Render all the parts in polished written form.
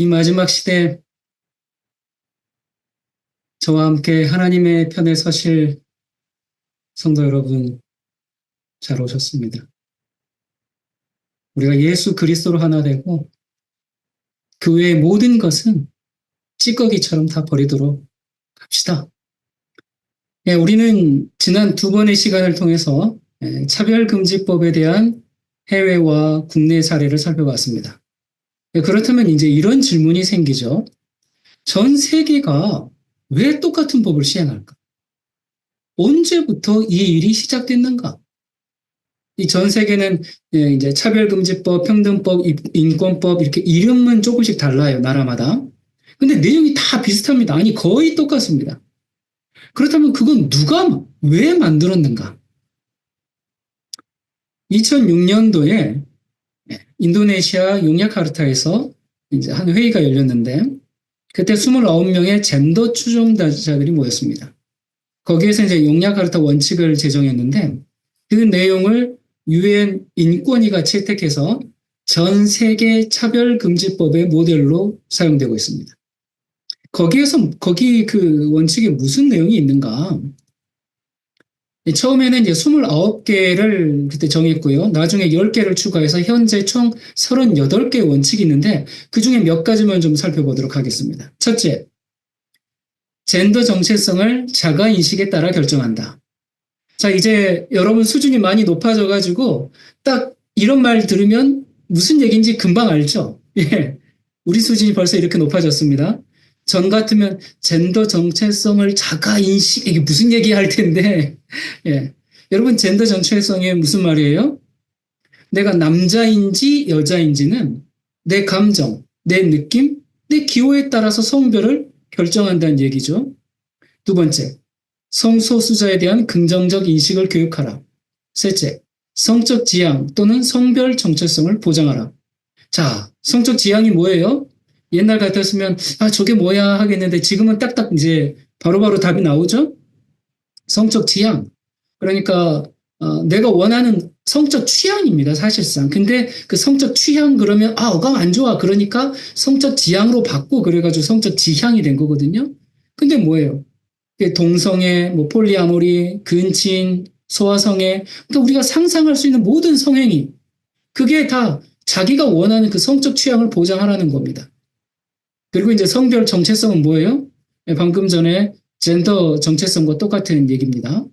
이 마지막 시대 저와 함께 하나님의 편에 서실 성도 여러분 잘 오셨습니다. 우리가 예수 그리스도로 하나 되고 그 외의 모든 것은 찌꺼기처럼 다 버리도록 합시다. 우리는 지난 두 번의 시간을 통해서 차별금지법에 대한 해외와 국내 사례를 살펴봤습니다. 그렇다면 이제 이런 질문이 생기죠. 전 세계가 왜 똑같은 법을 시행할까? 언제부터 이 일이 시작됐는가? 이 전 세계는 이제 차별금지법, 평등법, 인권법 이렇게 이름은 조금씩 달라요, 나라마다. 근데 내용이 다 비슷합니다. 아니, 거의 똑같습니다. 그렇다면 그건 누가 왜 만들었는가? 2006년도에 인도네시아 용야카르타에서 이제 한 회의가 열렸는데 그때 29명의 젠더 추종자들이 모였습니다. 거기에서 이제 용야카르타 원칙을 제정했는데 그 내용을 유엔 인권위가 채택해서 전 세계 차별금지법의 모델로 사용되고 있습니다. 거기 그 원칙에 무슨 내용이 있는가? 처음에는 이제 29개를 그때 정했고요. 나중에 10개를 추가해서 현재 총 38개의 원칙이 있는데 그 중에 몇 가지만 좀 살펴보도록 하겠습니다. 첫째, 젠더 정체성을 자가인식에 따라 결정한다. 자, 이제 여러분 수준이 많이 높아져가지고 딱 이런 말 들으면 무슨 얘기인지 금방 알죠? 예. 우리 수준이 벌써 이렇게 높아졌습니다. 전 같으면 젠더 정체성을 자가인식, 이게 무슨 얘기 할 텐데, 예. 여러분, 젠더 정체성이 무슨 말이에요? 내가 남자인지 여자인지는 내 감정, 내 느낌, 내 기호에 따라서 성별을 결정한다는 얘기죠. 두 번째, 성소수자에 대한 긍정적 인식을 교육하라. 셋째, 성적 지향 또는 성별 정체성을 보장하라. 자, 성적 지향이 뭐예요? 옛날 같았으면 저게 뭐야 하겠는데 지금은 딱딱 이제 바로바로 답이 나오죠? 성적 지향. 그러니까 내가 원하는 성적 취향입니다, 사실상. 근데 그 성적 취향 그러면 어감 안 좋아. 그러니까 성적 지향으로 바꾸고 그래가지고 성적 지향이 된 거거든요. 근데 뭐예요? 동성애, 뭐 폴리아모리, 근친, 소아성애, 그러니까 우리가 상상할 수 있는 모든 성행위, 그게 다 자기가 원하는 그 성적 취향을 보장하라는 겁니다. 그리고 이제 성별 정체성은 뭐예요? 방금 전에 젠더 정체성과 똑같은 얘기입니다.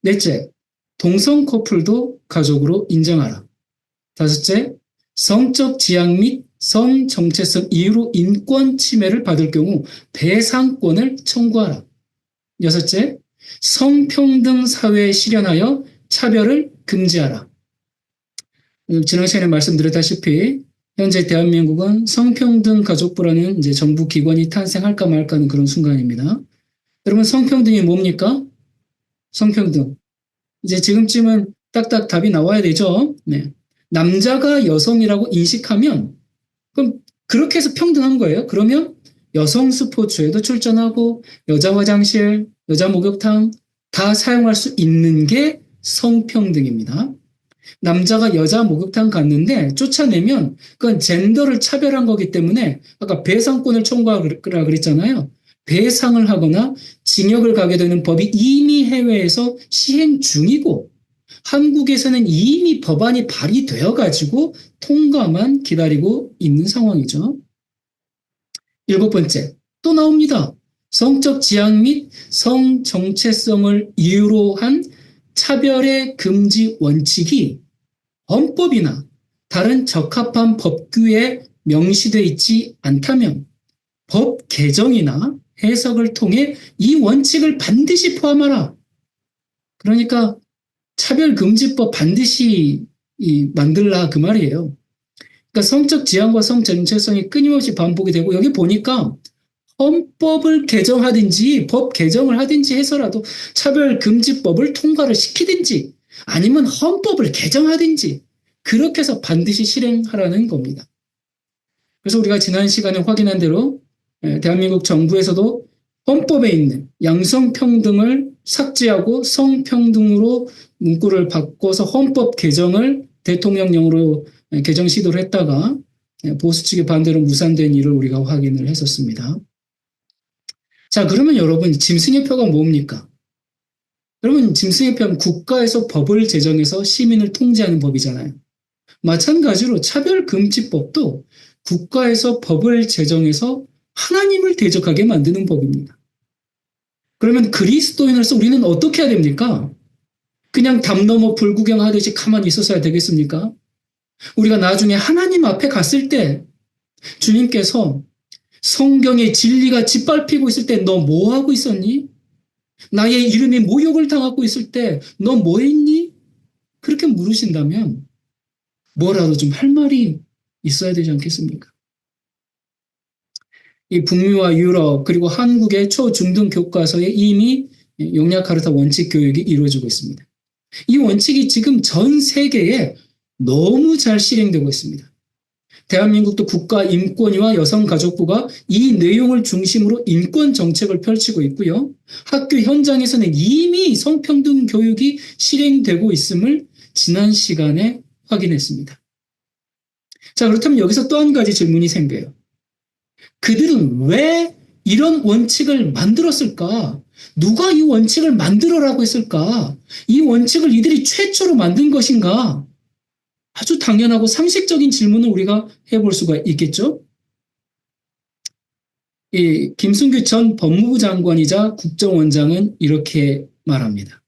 넷째, 동성 커플도 가족으로 인정하라. 다섯째, 성적 지향 및 성 정체성 이유로 인권 침해를 받을 경우 배상권을 청구하라. 여섯째, 성평등 사회에 실현하여 차별을 금지하라. 지난 시간에 말씀드렸다시피 현재 대한민국은 성평등 가족부라는 이제 정부 기관이 탄생할까 말까 하는 그런 순간입니다. 여러분, 성평등이 뭡니까? 성평등. 이제 지금쯤은 딱딱 답이 나와야 되죠. 네. 남자가 여성이라고 인식하면 그럼 그렇게 해서 평등한 거예요. 그러면 여성 스포츠에도 출전하고 여자 화장실, 여자 목욕탕 다 사용할 수 있는 게 성평등입니다. 남자가 여자 목욕탕 갔는데 쫓아내면 그건 젠더를 차별한 거기 때문에 아까 배상권을 청구하라 그랬잖아요. 배상을 하거나 징역을 가게 되는 법이 이미 해외에서 시행 중이고 한국에서는 이미 법안이 발의되어 가지고 통과만 기다리고 있는 상황이죠. 일곱 번째, 또 나옵니다. 성적 지향 및 성 정체성을 이유로 한 차별의 금지 원칙이 헌법이나 다른 적합한 법규에 명시되어 있지 않다면 법 개정이나 해석을 통해 이 원칙을 반드시 포함하라. 그러니까 차별금지법 반드시 만들라 그 말이에요. 그러니까 성적 지향과 성 정체성이 끊임없이 반복이 되고 여기 보니까 헌법을 개정하든지 법 개정을 하든지 해서라도 차별금지법을 통과를 시키든지 아니면 헌법을 개정하든지 그렇게 해서 반드시 실행하라는 겁니다. 그래서 우리가 지난 시간에 확인한 대로 대한민국 정부에서도 헌법에 있는 양성평등을 삭제하고 성평등으로 문구를 바꿔서 헌법 개정을 대통령령으로 개정 시도를 했다가 보수 측의 반대로 무산된 일을 우리가 확인을 했었습니다. 자, 그러면 여러분, 짐승의 표가 뭡니까? 여러분, 짐승의 표는 국가에서 법을 제정해서 시민을 통제하는 법이잖아요. 마찬가지로 차별금지법도 국가에서 법을 제정해서 하나님을 대적하게 만드는 법입니다. 그러면 그리스도인으로서 우리는 어떻게 해야 됩니까? 그냥 담 넘어 불구경하듯이 가만히 있었어야 되겠습니까? 우리가 나중에 하나님 앞에 갔을 때 주님께서 성경의 진리가 짓밟히고 있을 때 너 뭐 하고 있었니? 나의 이름이 모욕을 당하고 있을 때 너 뭐 했니? 그렇게 물으신다면 뭐라도 좀 할 말이 있어야 되지 않겠습니까? 이 북미와 유럽 그리고 한국의 초중등 교과서에 이미 용약 카르타 원칙 교육이 이루어지고 있습니다. 이 원칙이 지금 전 세계에 너무 잘 실행되고 있습니다. 대한민국도 국가인권위와 여성가족부가 이 내용을 중심으로 인권 정책을 펼치고 있고요. 학교 현장에서는 이미 성평등 교육이 실행되고 있음을 지난 시간에 확인했습니다. 자, 그렇다면 여기서 또 한 가지 질문이 생겨요. 그들은 왜 이런 원칙을 만들었을까? 누가 이 원칙을 만들어라고 했을까? 이 원칙을 이들이 최초로 만든 것인가? 아주 당연하고 상식적인 질문을 우리가 해볼 수가 있겠죠? 이 김승규 전 법무부 장관이자 국정원장은 이렇게 말합니다.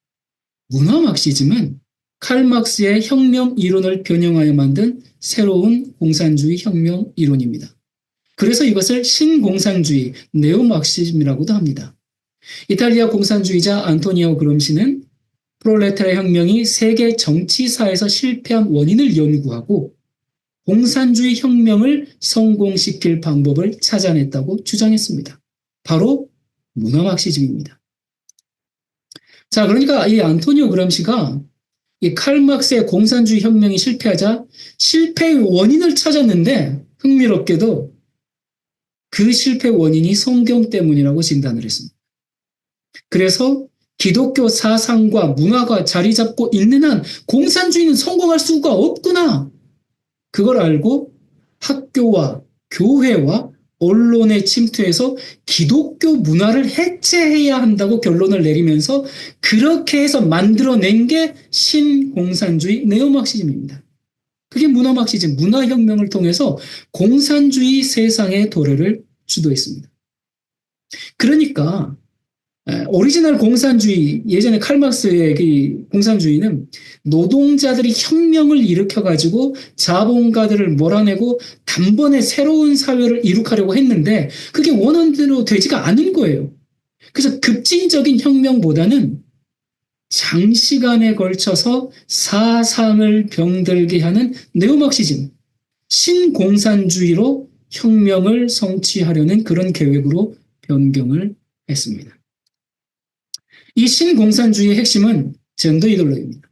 문화 막시즘은 칼 막스의 혁명 이론을 변형하여 만든 새로운 공산주의 혁명 이론입니다. 그래서 이것을 신공산주의, 네오막시즘이라고도 합니다. 이탈리아 공산주의자 안토니오 그롬시는 프롤레타리아 혁명이 세계 정치사에서 실패한 원인을 연구하고 공산주의 혁명을 성공시킬 방법을 찾아냈다고 주장했습니다. 바로 문화막시즘입니다. 자, 그러니까 이 안토니오 그롬시가 이 칼 막스의 공산주의 혁명이 실패하자 실패의 원인을 찾았는데 흥미롭게도 그 실패 원인이 성경 때문이라고 진단을 했습니다. 그래서 기독교 사상과 문화가 자리 잡고 있는 한 공산주의는 성공할 수가 없구나. 그걸 알고 학교와 교회와 언론에 침투해서 기독교 문화를 해체해야 한다고 결론을 내리면서 그렇게 해서 만들어낸 게 신공산주의 네오막시즘입니다. 그게 문화막시즘, 문화혁명을 통해서 공산주의 세상의 도래를 주도했습니다. 그러니까 오리지널 공산주의, 예전에 칼막스의 그 공산주의는 노동자들이 혁명을 일으켜가지고 자본가들을 몰아내고 단번에 새로운 사회를 이룩하려고 했는데 그게 원한대로 되지가 않은 거예요. 그래서 급진적인 혁명보다는 장시간에 걸쳐서 사상을 병들게 하는 네오막시즘, 신공산주의로 혁명을 성취하려는 그런 계획으로 변경을 했습니다. 이 신공산주의의 핵심은 젠더 이데올로기입니다.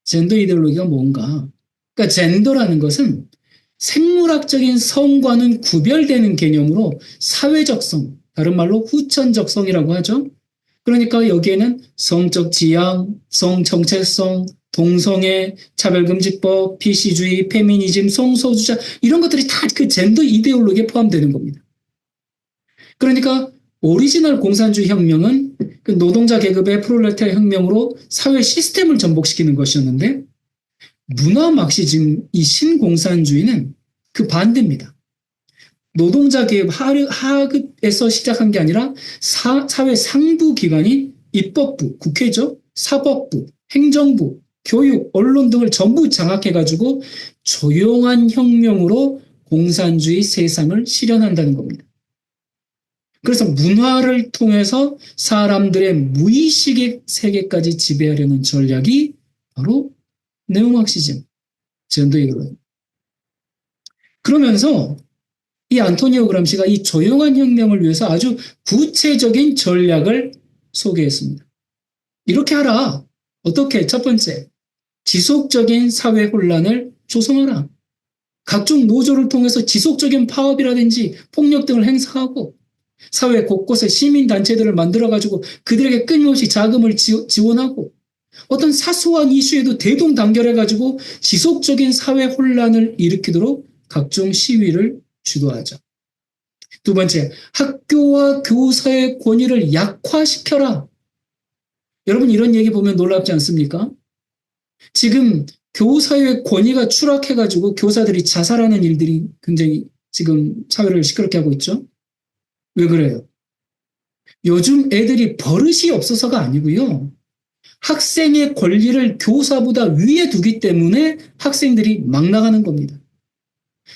젠더 이데올로기가 뭔가? 그러니까 젠더라는 것은 생물학적인 성과는 구별되는 개념으로 사회적성, 다른 말로 후천적성이라고 하죠. 그러니까 여기에는 성적 지향, 성정체성, 동성애, 차별금지법, PC주의, 페미니즘, 성소수자 이런 것들이 다 그 젠더 이데올로기에 포함되는 겁니다. 그러니까 오리지널 공산주의 혁명은 그 노동자 계급의 프롤레타리아 혁명으로 사회 시스템을 전복시키는 것이었는데 문화 막시즘 이 신공산주의는 그 반대입니다. 노동자 계급 하급에서 시작한 게 아니라 사회 상부 기관인 입법부, 국회죠, 사법부, 행정부, 교육, 언론 등을 전부 장악해가지고 조용한 혁명으로 공산주의 세상을 실현한다는 겁니다. 그래서 문화를 통해서 사람들의 무의식의 세계까지 지배하려는 전략이 바로 네오막시즘, 젠더 이데올로기입니다. 그러면서 이 안토니오 그람시가 이 조용한 혁명을 위해서 아주 구체적인 전략을 소개했습니다. 이렇게 하라. 어떻게? 첫 번째, 지속적인 사회 혼란을 조성하라. 각종 노조를 통해서 지속적인 파업이라든지 폭력 등을 행사하고 사회 곳곳에 시민단체들을 만들어가지고 그들에게 끊임없이 자금을 지원하고 어떤 사소한 이슈에도 대동단결해가지고 지속적인 사회 혼란을 일으키도록 각종 시위를 주도하죠. 두 번째, 학교와 교사의 권위를 약화시켜라. 여러분 이런 얘기 보면 놀랍지 않습니까? 지금 교사의 권위가 추락해가지고 교사들이 자살하는 일들이 굉장히 지금 사회를 시끄럽게 하고 있죠. 왜 그래요? 요즘 애들이 버릇이 없어서가 아니고요. 학생의 권리를 교사보다 위에 두기 때문에 학생들이 막 나가는 겁니다.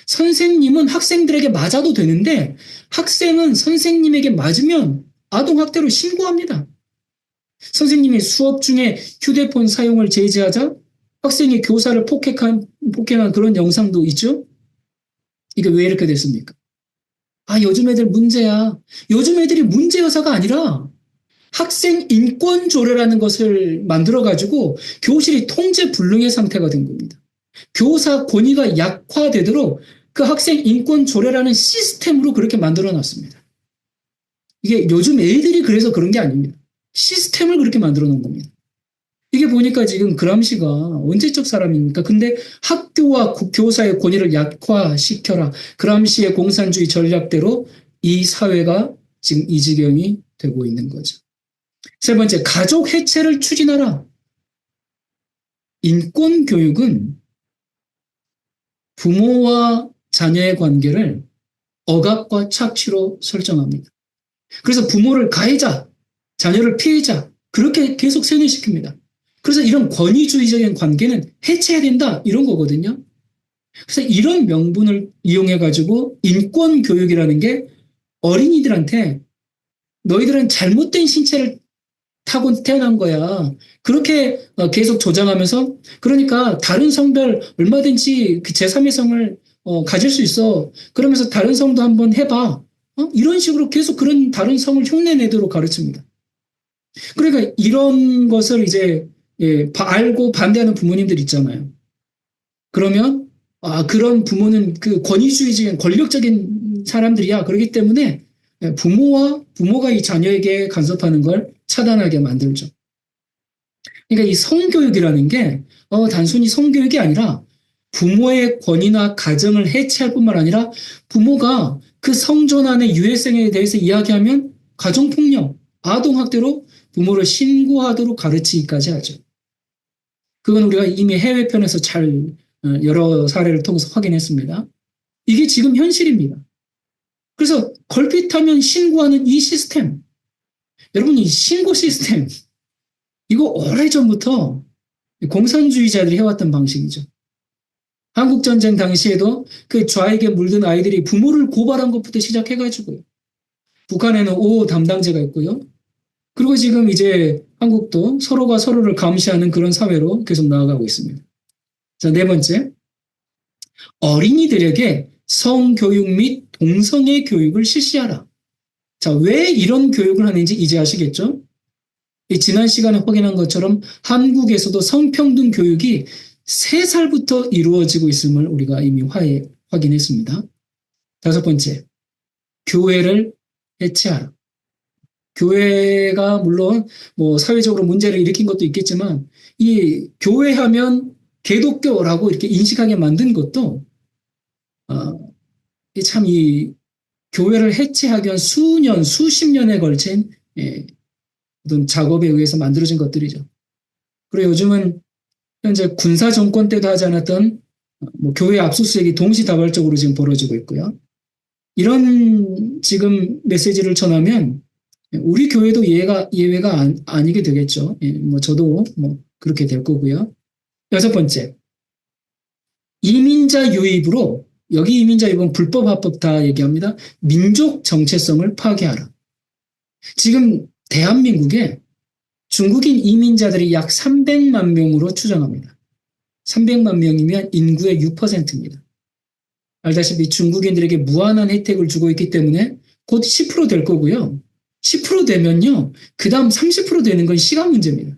선생님은 학생들에게 맞아도 되는데 학생은 선생님에게 맞으면 아동학대로 신고합니다. 선생님이 수업 중에 휴대폰 사용을 제지하자 학생이 교사를 폭행한 그런 영상도 있죠? 이게 왜 이렇게 됐습니까? 요즘 애들 문제야. 요즘 애들이 문제여서가 아니라 학생 인권 조례라는 것을 만들어가지고 교실이 통제불능의 상태가 된 겁니다. 교사 권위가 약화되도록 그 학생 인권 조례라는 시스템으로 그렇게 만들어놨습니다. 이게 요즘 애들이 그래서 그런 게 아닙니다. 시스템을 그렇게 만들어 놓은 겁니다. 이게 보니까 지금 그람시가 언제적 사람입니까? 근데 학교와 교사의 권위를 약화시켜라. 그람시의 공산주의 전략대로 이 사회가 지금 이 지경이 되고 있는 거죠. 세 번째, 가족 해체를 추진하라. 인권 교육은 부모와 자녀의 관계를 억압과 착취로 설정합니다. 그래서 부모를 가해자, 자녀를 피해자, 그렇게 계속 세뇌시킵니다. 그래서 이런 권위주의적인 관계는 해체해야 된다, 이런 거거든요. 그래서 이런 명분을 이용해가지고 인권 교육이라는 게 어린이들한테 너희들은 잘못된 신체를 타고 태어난 거야. 그렇게 계속 조장하면서 그러니까 다른 성별 얼마든지 그 제3의 성을 가질 수 있어. 그러면서 다른 성도 한번 해봐. 이런 식으로 계속 그런 다른 성을 흉내내도록 가르칩니다. 그러니까 이런 것을 이제 알고 반대하는 부모님들 있잖아요. 그러면 그런 부모는 그 권위주의적인 권력적인 사람들이야. 그렇기 때문에 부모가 이 자녀에게 간섭하는 걸 차단하게 만들죠. 그러니까 이 성교육이라는 게 단순히 성교육이 아니라 부모의 권위나 가정을 해체할 뿐만 아니라 부모가 그 성전환의 유해성에 대해서 이야기하면 가정폭력, 아동학대로 부모를 신고하도록 가르치기까지 하죠. 그건 우리가 이미 해외편에서 잘 여러 사례를 통해서 확인했습니다. 이게 지금 현실입니다. 그래서 걸핏하면 신고하는 이 시스템, 여러분 이 신고 시스템 이거 오래전부터 공산주의자들이 해왔던 방식이죠. 한국전쟁 당시에도 그 좌익에 물든 아이들이 부모를 고발한 것부터 시작해가지고요. 북한에는 5호 담당제가 있고요. 그리고 지금 이제 한국도 서로가 서로를 감시하는 그런 사회로 계속 나아가고 있습니다. 자, 네 번째. 어린이들에게 성교육 및 동성애 교육을 실시하라. 자, 왜 이런 교육을 하는지 이제 아시겠죠? 지난 시간에 확인한 것처럼 한국에서도 성평등 교육이 3살부터 이루어지고 있음을 우리가 이미 확인했습니다. 다섯 번째, 교회를 해체하라. 교회가 물론 뭐 사회적으로 문제를 일으킨 것도 있겠지만 이 교회하면 개독교라고 이렇게 인식하게 만든 것도 참 이 교회를 해체하기 위한 수십 년에 걸친 어떤 작업에 의해서 만들어진 것들이죠. 그리고 요즘은 현재 군사 정권 때도 하지 않았던 교회 압수수색이 동시다발적으로 지금 벌어지고 있고요. 이런 지금 메시지를 전하면 우리 교회도 예외가 아니게 되겠죠. 저도 그렇게 될 거고요. 여섯 번째, 이민자 유입으로 여기 이민자 유입은 불법 합법 다 얘기합니다. 민족 정체성을 파괴하라. 지금 대한민국에 중국인 이민자들이 약 300만 명으로 추정합니다. 300만 명이면 인구의 6%입니다. 알다시피 중국인들에게 무한한 혜택을 주고 있기 때문에 곧 10% 될 거고요. 10% 되면요. 그 다음 30% 되는 건 시간 문제입니다.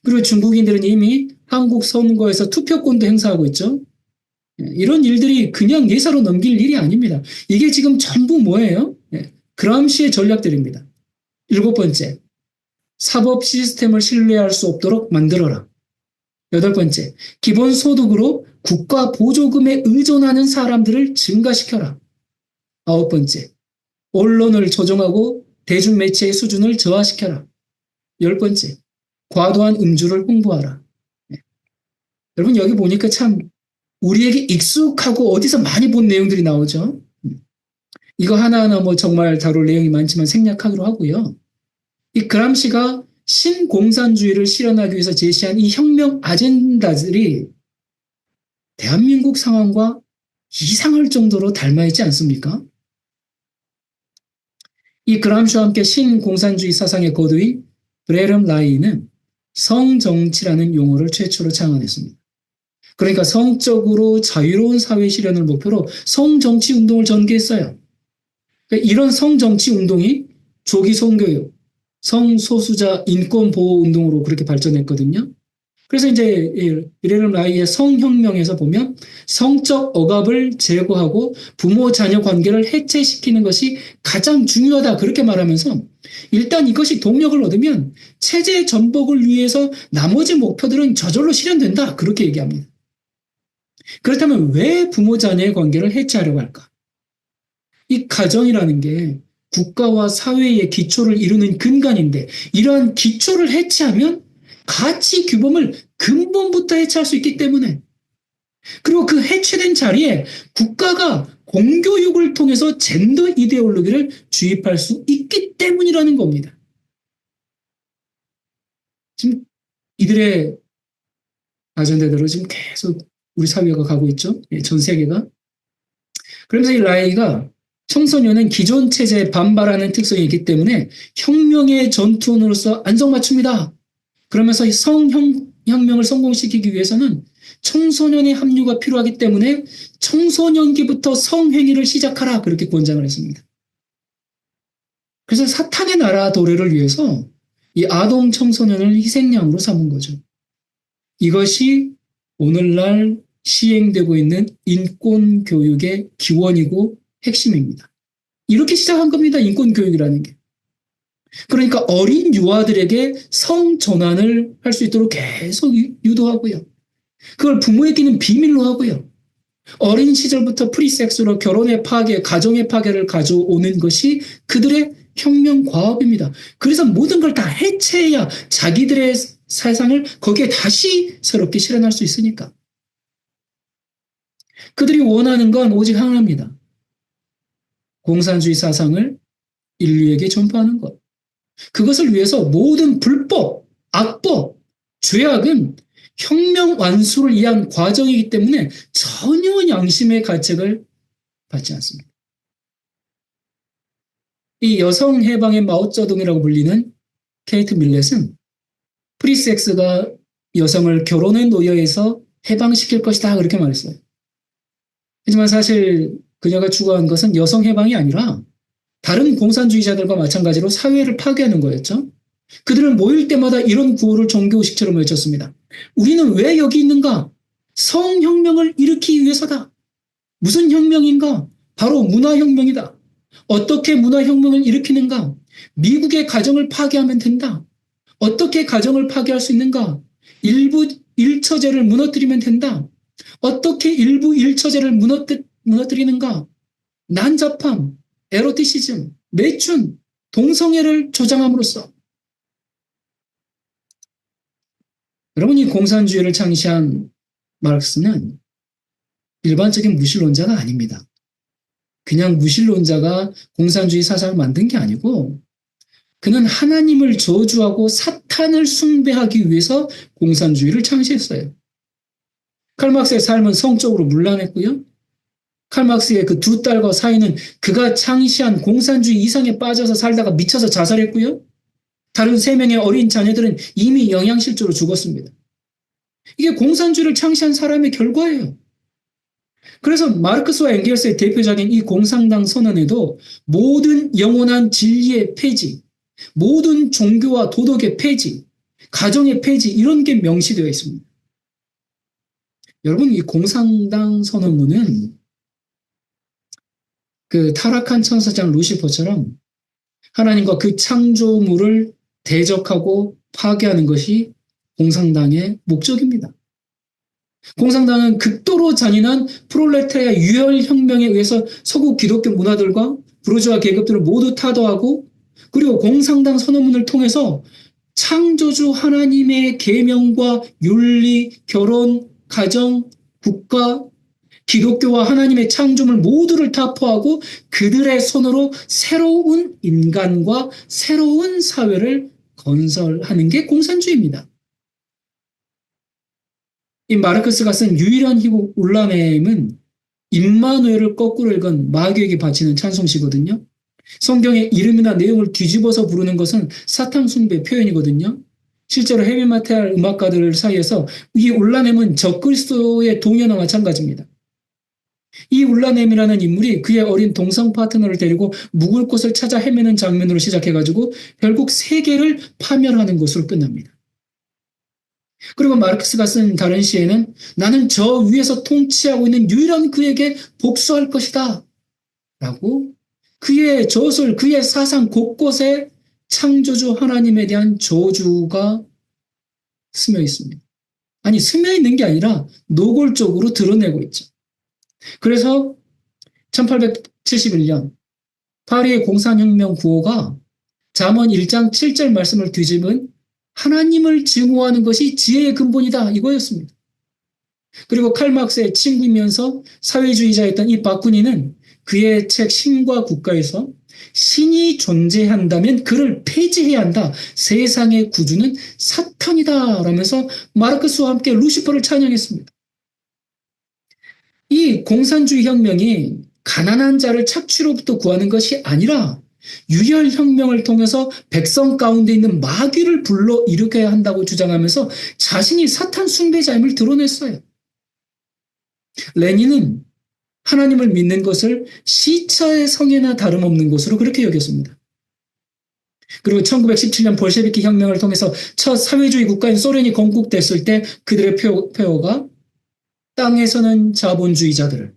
그리고 중국인들은 이미 한국 선거에서 투표권도 행사하고 있죠. 이런 일들이 그냥 예사로 넘길 일이 아닙니다. 이게 지금 전부 뭐예요? 그람시의 전략들입니다. 일곱 번째, 사법 시스템을 신뢰할 수 없도록 만들어라. 여덟 번째, 기본소득으로 국가 보조금에 의존하는 사람들을 증가시켜라. 9번째, 언론을 조정하고 대중매체의 수준을 저하시켜라. 10번째, 과도한 음주를 홍보하라. 네. 여러분 여기 보니까 참 우리에게 익숙하고 어디서 많이 본 내용들이 나오죠. 이거 하나하나 뭐 정말 다룰 내용이 많지만 생략하기로 하고요. 이 그람시가 신공산주의를 실현하기 위해서 제시한 이 혁명 아젠다들이 대한민국 상황과 이상할 정도로 닮아있지 않습니까? 이 그람시와 함께 신공산주의 사상의 거두인 브레름 라이는 성정치라는 용어를 최초로 창안했습니다. 그러니까 성적으로 자유로운 사회 실현을 목표로 성정치 운동을 전개했어요. 그러니까 이런 성정치 운동이 조기 성교육, 성소수자 인권 보호 운동으로 그렇게 발전했거든요. 그래서 이제 브레름 라이의 성혁명에서 보면 성적 억압을 제거하고 부모 자녀 관계를 해체시키는 것이 가장 중요하다 그렇게 말하면서 일단 이것이 동력을 얻으면 체제 전복을 위해서 나머지 목표들은 저절로 실현된다 그렇게 얘기합니다. 그렇다면 왜 부모 자녀의 관계를 해체하려고 할까? 이 가정이라는 게 국가와 사회의 기초를 이루는 근간인데 이러한 기초를 해체하면 가치 규범을 근본부터 해체할 수 있기 때문에 그리고 그 해체된 자리에 국가가 공교육을 통해서 젠더 이데올로기를 주입할 수 있기 때문이라는 겁니다. 지금 이들의 아젠다대로 지금 계속 우리 사회가 가고 있죠. 전 세계가. 그러면서 이 라이가 청소년은 기존 체제에 반발하는 특성이 있기 때문에 혁명의 전투원으로서 안성맞춤이다. 그러면서 이 성혁명을 성공시키기 위해서는 청소년의 합류가 필요하기 때문에 청소년기부터 성행위를 시작하라 그렇게 권장을 했습니다. 그래서 사탄의 나라 도래를 위해서 이 아동 청소년을 희생양으로 삼은 거죠. 이것이 오늘날 시행되고 있는 인권교육의 기원이고 핵심입니다. 이렇게 시작한 겁니다. 인권교육이라는 게. 그러니까 어린 유아들에게 성전환을 할 수 있도록 계속 유도하고요. 그걸 부모에게는 비밀로 하고요. 어린 시절부터 프리섹스로 결혼의 파괴, 가정의 파괴를 가져오는 것이 그들의 혁명 과업입니다. 그래서 모든 걸 다 해체해야 자기들의 세상을 거기에 다시 새롭게 실현할 수 있으니까. 그들이 원하는 건 오직 하나입니다. 공산주의 사상을 인류에게 전파하는 것. 그것을 위해서 모든 불법, 악법, 죄악은 혁명 완수를 위한 과정이기 때문에 전혀 양심의 가책을 받지 않습니다. 이 여성 해방의 마오쩌둥이라고 불리는 케이트 밀렛은 프리섹스가 여성을 결혼의 노예에서 해방시킬 것이다 그렇게 말했어요. 하지만 사실 그녀가 추구한 것은 여성 해방이 아니라 다른 공산주의자들과 마찬가지로 사회를 파괴하는 거였죠. 그들은 모일 때마다 이런 구호를 종교의식처럼 외쳤습니다. 우리는 왜 여기 있는가? 성혁명을 일으키기 위해서다. 무슨 혁명인가? 바로 문화혁명이다. 어떻게 문화혁명을 일으키는가? 미국의 가정을 파괴하면 된다. 어떻게 가정을 파괴할 수 있는가? 일부 일처제를 무너뜨리면 된다. 어떻게 일부 일처제를 무너뜨리는가? 난잡함, 에로티시즘, 매춘, 동성애를 조장함으로써 여러분 이 공산주의를 창시한 마르크스는 일반적인 무신론자가 아닙니다. 그냥 무신론자가 공산주의 사상을 만든 게 아니고 그는 하나님을 저주하고 사탄을 숭배하기 위해서 공산주의를 창시했어요. 칼막스의 삶은 성적으로 문란했고요. 칼막스의 그 두 딸과 사이는 그가 창시한 공산주의 이상에 빠져서 살다가 미쳐서 자살했고요. 다른 3명의 어린 자녀들은 이미 영양실조로 죽었습니다. 이게 공산주의를 창시한 사람의 결과예요. 그래서 마르크스와 엥겔스의 대표적인 이 공산당 선언에도 모든 영원한 진리의 폐지, 모든 종교와 도덕의 폐지, 가정의 폐지 이런 게 명시되어 있습니다. 여러분 이 공산당 선언문은 그 타락한 천사장 루시퍼처럼 하나님과 그 창조물을 대적하고 파괴하는 것이 공산당의 목적입니다. 공산당은 극도로 잔인한 프롤레타리아 유혈혁명에 의해서 서구 기독교 문화들과 부르주아 계급들을 모두 타도하고 그리고 공산당 선언문을 통해서 창조주 하나님의 계명과 윤리, 결혼, 가정, 국가, 기독교와 하나님의 창조물 모두를 타포하고 그들의 손으로 새로운 인간과 새로운 사회를 건설하는 게 공산주의입니다. 이 마르크스가 쓴 유일한 희곡 울라넴은 임마누엘을 거꾸로 읽은 마귀에게 바치는 찬송시거든요. 성경의 이름이나 내용을 뒤집어서 부르는 것은 사탕 숭배 표현이거든요. 실제로 헤비메탈 음악가들 사이에서 이 울라넴은 적그리스도의 동요나 마찬가지입니다. 이 울라넴이라는 인물이 그의 어린 동성 파트너를 데리고 묵을 곳을 찾아 헤매는 장면으로 시작해가지고 결국 세계를 파멸하는 것으로 끝납니다. 그리고 마르크스가 쓴 다른 시에는 나는 저 위에서 통치하고 있는 유일한 그에게 복수할 것이다 라고 그의 저술, 그의 사상 곳곳에 창조주 하나님에 대한 저주가 스며 있습니다. 아니 스며 있는 게 아니라 노골적으로 드러내고 있죠. 그래서 1871년 파리의 공산혁명 구호가 잠언 1장 7절 말씀을 뒤집은 하나님을 증오하는 것이 지혜의 근본이다 이거였습니다. 그리고 칼막스의 친구이면서 사회주의자였던 이 바쿠니는 그의 책 신과 국가에서 신이 존재한다면 그를 폐지해야 한다. 세상의 구주는 사탄이다 라면서 마르크스와 함께 루시퍼를 찬양했습니다. 이 공산주의 혁명이 가난한 자를 착취로부터 구하는 것이 아니라 유혈혁명을 통해서 백성 가운데 있는 마귀를 불러 일으켜야 한다고 주장하면서 자신이 사탄 숭배자임을 드러냈어요. 레닌은 하나님을 믿는 것을 시차의 성에나 다름없는 것으로 그렇게 여겼습니다. 그리고 1917년 볼셰비키 혁명을 통해서 첫 사회주의 국가인 소련이 건국됐을 때 그들의 표어가 땅에서는 자본주의자들을,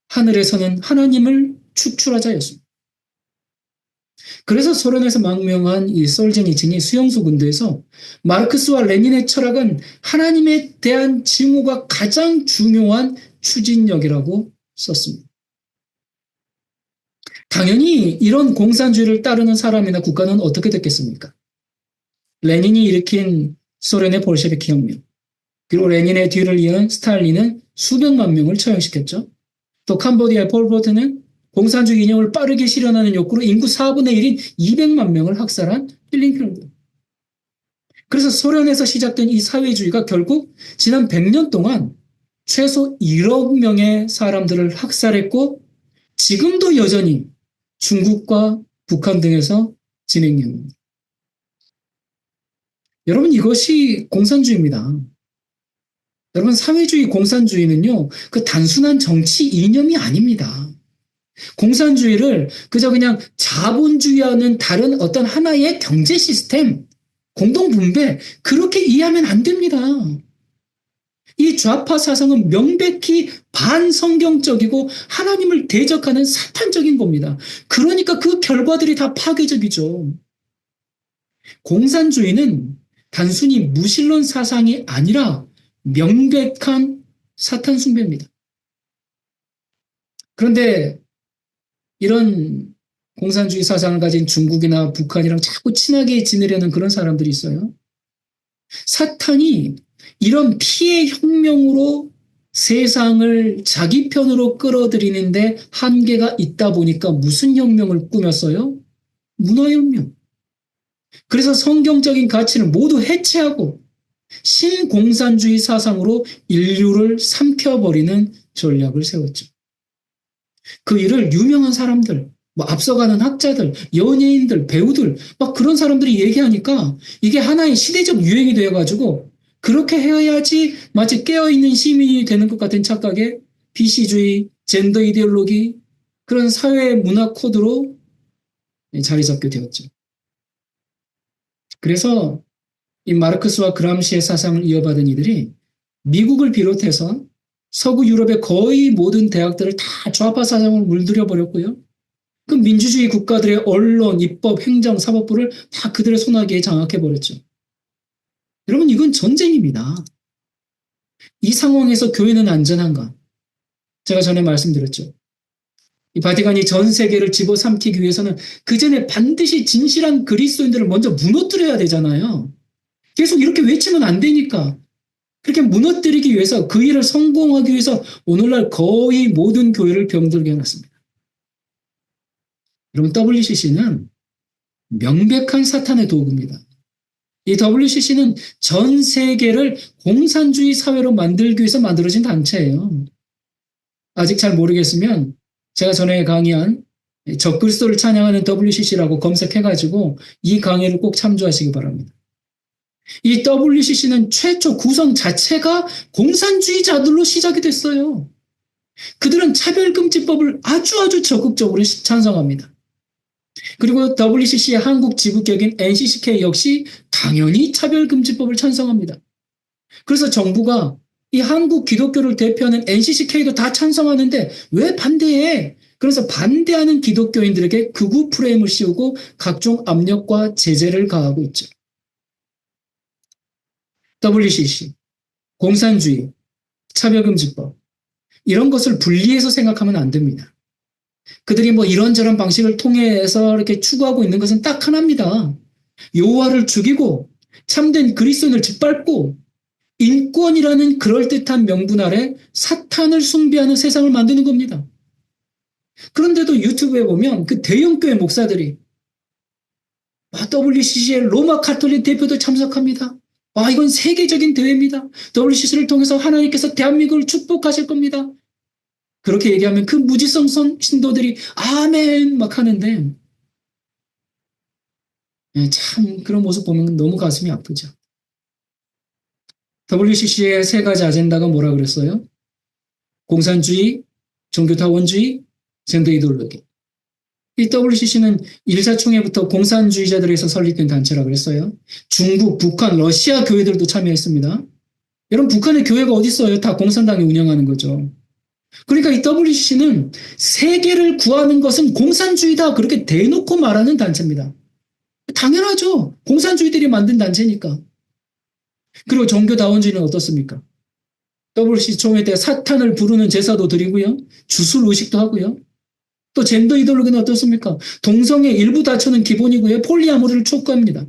하늘에서는 하나님을 축출하자였습니다. 그래서 소련에서 망명한 이 솔제니친이 수용소 군대에서 마르크스와 레닌의 철학은 하나님에 대한 증오가 가장 중요한 추진력이라고 썼습니다. 당연히 이런 공산주의를 따르는 사람이나 국가는 어떻게 됐겠습니까? 레닌이 일으킨 소련의 볼셰비키 혁명, 그리고 레닌의 뒤를 이은 스탈린은 수백만 명을 처형시켰죠. 또 캄보디아의 폴포트는 공산주의 이념을 빠르게 실현하는 욕구로 인구 4분의 1인 200만 명을 학살한 힐링필입니다. 그래서 소련에서 시작된 이 사회주의가 결국 지난 100년 동안 최소 1억 명의 사람들을 학살했고 지금도 여전히 중국과 북한 등에서 진행 중입니다. 여러분 이것이 공산주의입니다. 여러분 사회주의 공산주의는요 그 단순한 정치 이념이 아닙니다. 공산주의를 그저 그냥 자본주의와는 다른 어떤 하나의 경제 시스템, 공동분배 그렇게 이해하면 안 됩니다. 이 좌파 사상은 명백히 반성경적이고 하나님을 대적하는 사탄적인 겁니다. 그러니까 그 결과들이 다 파괴적이죠. 공산주의는 단순히 무신론 사상이 아니라 명백한 사탄 숭배입니다. 그런데 이런 공산주의 사상을 가진 중국이나 북한이랑 자꾸 친하게 지내려는 그런 사람들이 있어요. 사탄이 이런 피해 혁명으로 세상을 자기 편으로 끌어들이는데 한계가 있다 보니까 무슨 혁명을 꾸몄어요? 문화혁명. 그래서 성경적인 가치를 모두 해체하고 신공산주의 사상으로 인류를 삼켜버리는 전략을 세웠죠. 그 일을 유명한 사람들, 뭐 앞서가는 학자들, 연예인들, 배우들 막 그런 사람들이 얘기하니까 이게 하나의 시대적 유행이 되어가지고 그렇게 해야지 마치 깨어있는 시민이 되는 것 같은 착각에 비시주의, 젠더 이데올로기 그런 사회 문화 코드로 자리 잡게 되었죠. 그래서 이 마르크스와 그람시의 사상을 이어받은 이들이 미국을 비롯해서 서구 유럽의 거의 모든 대학들을 다 좌파 사상으로 물들여 버렸고요. 그 민주주의 국가들의 언론, 입법, 행정, 사법부를 다 그들의 손아귀에 장악해 버렸죠. 여러분 이건 전쟁입니다. 이 상황에서 교회는 안전한가? 제가 전에 말씀드렸죠. 이 바티칸이 전 세계를 집어삼키기 위해서는 그 전에 반드시 진실한 그리스도인들을 먼저 무너뜨려야 되잖아요. 계속 이렇게 외치면 안 되니까. 그렇게 무너뜨리기 위해서 그 일을 성공하기 위해서 오늘날 거의 모든 교회를 병들게 해놨습니다. 여러분 WCC는 명백한 사탄의 도구입니다. 이 WCC는 전 세계를 공산주의 사회로 만들기 위해서 만들어진 단체예요. 아직 잘 모르겠으면 제가 전에 강의한 적그리스도를 찬양하는 WCC라고 검색해가지고 이 강의를 꼭 참조하시기 바랍니다. 이 WCC는 최초 구성 자체가 공산주의자들로 시작이 됐어요. 그들은 차별금지법을 아주 적극적으로 찬성합니다. 그리고 WCC의 한국 지부격인 NCCK 역시 당연히 차별금지법을 찬성합니다. 그래서 정부가 이 한국 기독교를 대표하는 NCCK도 다 찬성하는데 왜 반대해? 그래서 반대하는 기독교인들에게 극우 프레임을 씌우고 각종 압력과 제재를 가하고 있죠. WCC, 공산주의, 차별금지법 이런 것을 분리해서 생각하면 안 됩니다. 그들이 뭐 이런저런 방식을 통해서 이렇게 추구하고 있는 것은 딱 하나입니다. 여호와를 죽이고 참된 그리스도인을 짓밟고 인권이라는 그럴듯한 명분 아래 사탄을 숭배하는 세상을 만드는 겁니다. 그런데도 유튜브에 보면 그 대형교회 목사들이 WCC의 로마 카톨릭 대표도 참석합니다. 이건 세계적인 대회입니다. WCC를 통해서 하나님께서 대한민국을 축복하실 겁니다. 그렇게 얘기하면 그 무지성 신도들이 아멘 막 하는데 참 그런 모습 보면 너무 가슴이 아프죠. WCC의 세 가지 아젠다가 뭐라 그랬어요? 공산주의, 종교타원주의, 젠더 이데올로기. 이 WCC는 일사총회부터 공산주의자들에서 설립된 단체라고 그랬어요. 중국, 북한, 러시아 교회들도 참여했습니다. 여러분 북한의 교회가 어디 있어요? 다 공산당이 운영하는 거죠. 그러니까 이 WCC는 세계를 구하는 것은 공산주의다 그렇게 대놓고 말하는 단체입니다. 당연하죠. 공산주의들이 만든 단체니까. 그리고 종교다원주의는 어떻습니까? WCC 총회 때 사탄을 부르는 제사도 드리고요. 주술 의식도 하고요. 또 젠더 이데올로기는 어떻습니까? 동성애 일부 다처는 기본이고요. 폴리아모리를 촉구합니다.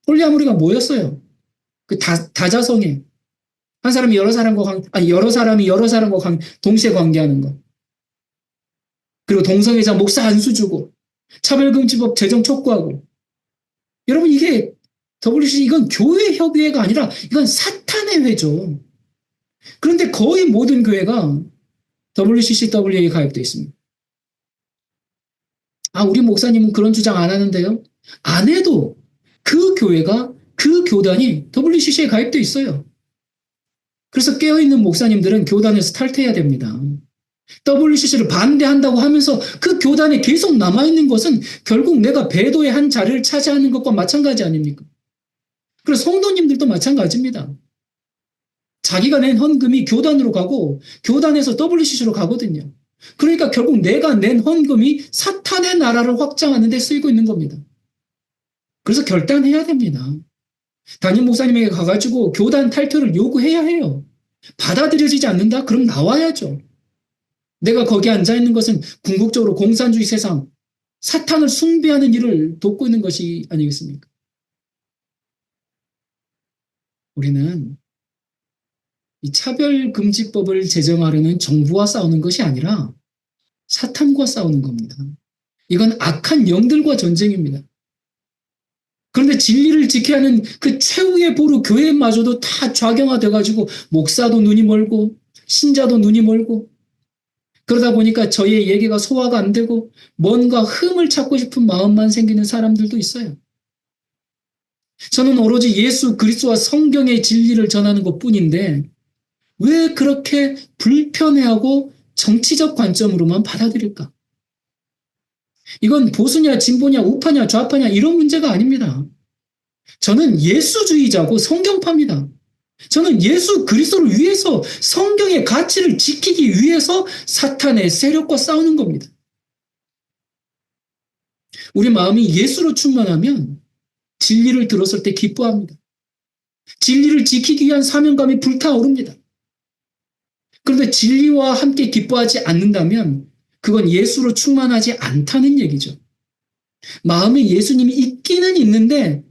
폴리아모리가 뭐였어요? 그 다자성애. 한 사람이 여러 사람이 여러 사람과 동시에 관계하는 거. 그리고 동성애자 목사 안수 주고 차별금지법 제정 촉구하고. 여러분 이게 WCC 이건 교회 협의회가 아니라 이건 사탄의 회죠. 그런데 거의 모든 교회가 WCCW에 가입되어 있습니다. 우리 목사님은 그런 주장 안 하는데요. 안 해도 그 교회가 그 교단이 WCC에 가입되어 있어요. 그래서 깨어있는 목사님들은 교단에서 탈퇴해야 됩니다. WCC를 반대한다고 하면서 그 교단에 계속 남아있는 것은 결국 내가 배도의 한 자리를 차지하는 것과 마찬가지 아닙니까? 그래서 성도님들도 마찬가지입니다. 자기가 낸 헌금이 교단으로 가고 교단에서 WCC로 가거든요. 그러니까 결국 내가 낸 헌금이 사탄의 나라를 확장하는 데 쓰이고 있는 겁니다. 그래서 결단해야 됩니다. 담임 목사님에게 가가지고 교단 탈퇴를 요구해야 해요. 받아들여지지 않는다? 그럼 나와야죠. 내가 거기 앉아있는 것은 궁극적으로 공산주의 세상, 사탄을 숭배하는 일을 돕고 있는 것이 아니겠습니까? 우리는 이 차별금지법을 제정하려는 정부와 싸우는 것이 아니라 사탄과 싸우는 겁니다. 이건 악한 영들과 전쟁입니다. 그런데 진리를 지켜야 하는 그 최후의 보루 교회마저도 다 좌경화돼가지고 목사도 눈이 멀고 신자도 눈이 멀고 그러다 보니까 저희의 얘기가 소화가 안 되고 뭔가 흠을 찾고 싶은 마음만 생기는 사람들도 있어요. 저는 오로지 예수 그리스도와 성경의 진리를 전하는 것뿐인데 왜 그렇게 불편해하고 정치적 관점으로만 받아들일까? 이건 보수냐 진보냐 우파냐 좌파냐 이런 문제가 아닙니다. 저는 예수주의자고 성경파입니다. 저는 예수 그리스도를 위해서 성경의 가치를 지키기 위해서 사탄의 세력과 싸우는 겁니다. 우리 마음이 예수로 충만하면 진리를 들었을 때 기뻐합니다. 진리를 지키기 위한 사명감이 불타오릅니다. 그런데 진리와 함께 기뻐하지 않는다면 그건 예수로 충만하지 않다는 얘기죠. 마음에 예수님이 있기는 있는데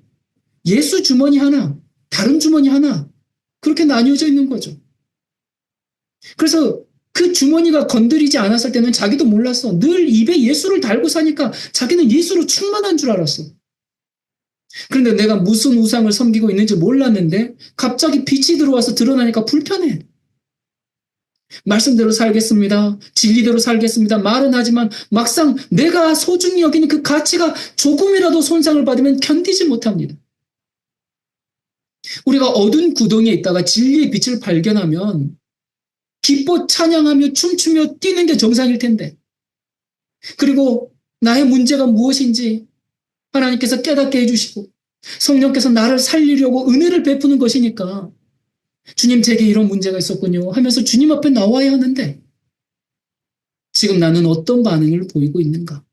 예수 주머니 하나, 다른 주머니 하나 그렇게 나뉘어져 있는 거죠. 그래서 그 주머니가 건드리지 않았을 때는 자기도 몰랐어. 늘 입에 예수를 달고 사니까 자기는 예수로 충만한 줄 알았어. 그런데 내가 무슨 우상을 섬기고 있는지 몰랐는데 갑자기 빛이 들어와서 드러나니까 불편해. 말씀대로 살겠습니다. 진리대로 살겠습니다. 말은 하지만 막상 내가 소중히 여기는 그 가치가 조금이라도 손상을 받으면 견디지 못합니다. 우리가 어두운 구덩이에 있다가 진리의 빛을 발견하면 기뻐 찬양하며 춤추며 뛰는 게 정상일 텐데, 그리고 나의 문제가 무엇인지 하나님께서 깨닫게 해주시고 성령께서 나를 살리려고 은혜를 베푸는 것이니까 주님 제게 이런 문제가 있었군요 하면서 주님 앞에 나와야 하는데 지금 나는 어떤 반응을 보이고 있는가?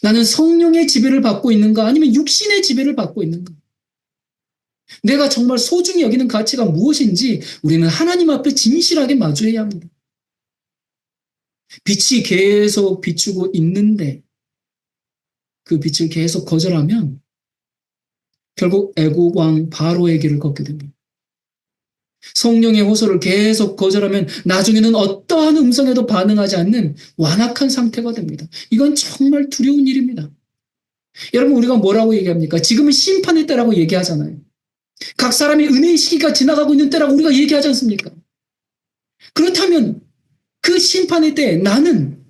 나는 성령의 지배를 받고 있는가? 아니면 육신의 지배를 받고 있는가? 내가 정말 소중히 여기는 가치가 무엇인지 우리는 하나님 앞에 진실하게 마주해야 합니다. 빛이 계속 비추고 있는데 그 빛을 계속 거절하면 결국 애국 왕 바로의 길을 걷게 됩니다. 성령의 호소를 계속 거절하면 나중에는 어떠한 음성에도 반응하지 않는 완악한 상태가 됩니다. 이건 정말 두려운 일입니다. 여러분, 우리가 뭐라고 얘기합니까? 지금은 심판의 때라고 얘기하잖아요. 각 사람의 은혜의 시기가 지나가고 있는 때라고 우리가 얘기하지 않습니까? 그렇다면 그 심판의 때 나는,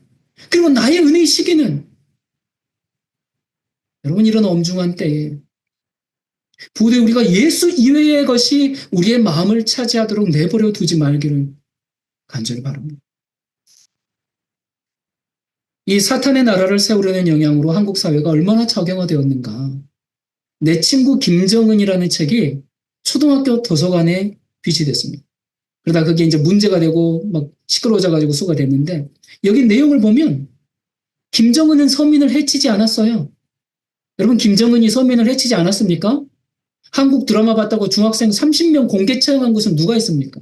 그리고 나의 은혜의 시기는, 여러분, 이런 엄중한 때에 부디 우리가 예수 이외의 것이 우리의 마음을 차지하도록 내버려 두지 말기를 간절히 바랍니다. 이 사탄의 나라를 세우려는 영향으로 한국 사회가 얼마나 적용화되었는가. 내 친구 김정은이라는 책이 초등학교 도서관에 비치됐습니다. 그러다 그게 이제 문제가 되고 막 시끄러워져가지고 수가 됐는데, 여기 내용을 보면 김정은은 서민을 해치지 않았어요. 여러분, 김정은이 서민을 해치지 않았습니까? 한국 드라마 봤다고 중학생 30명 공개 채용한 곳은 누가 있습니까?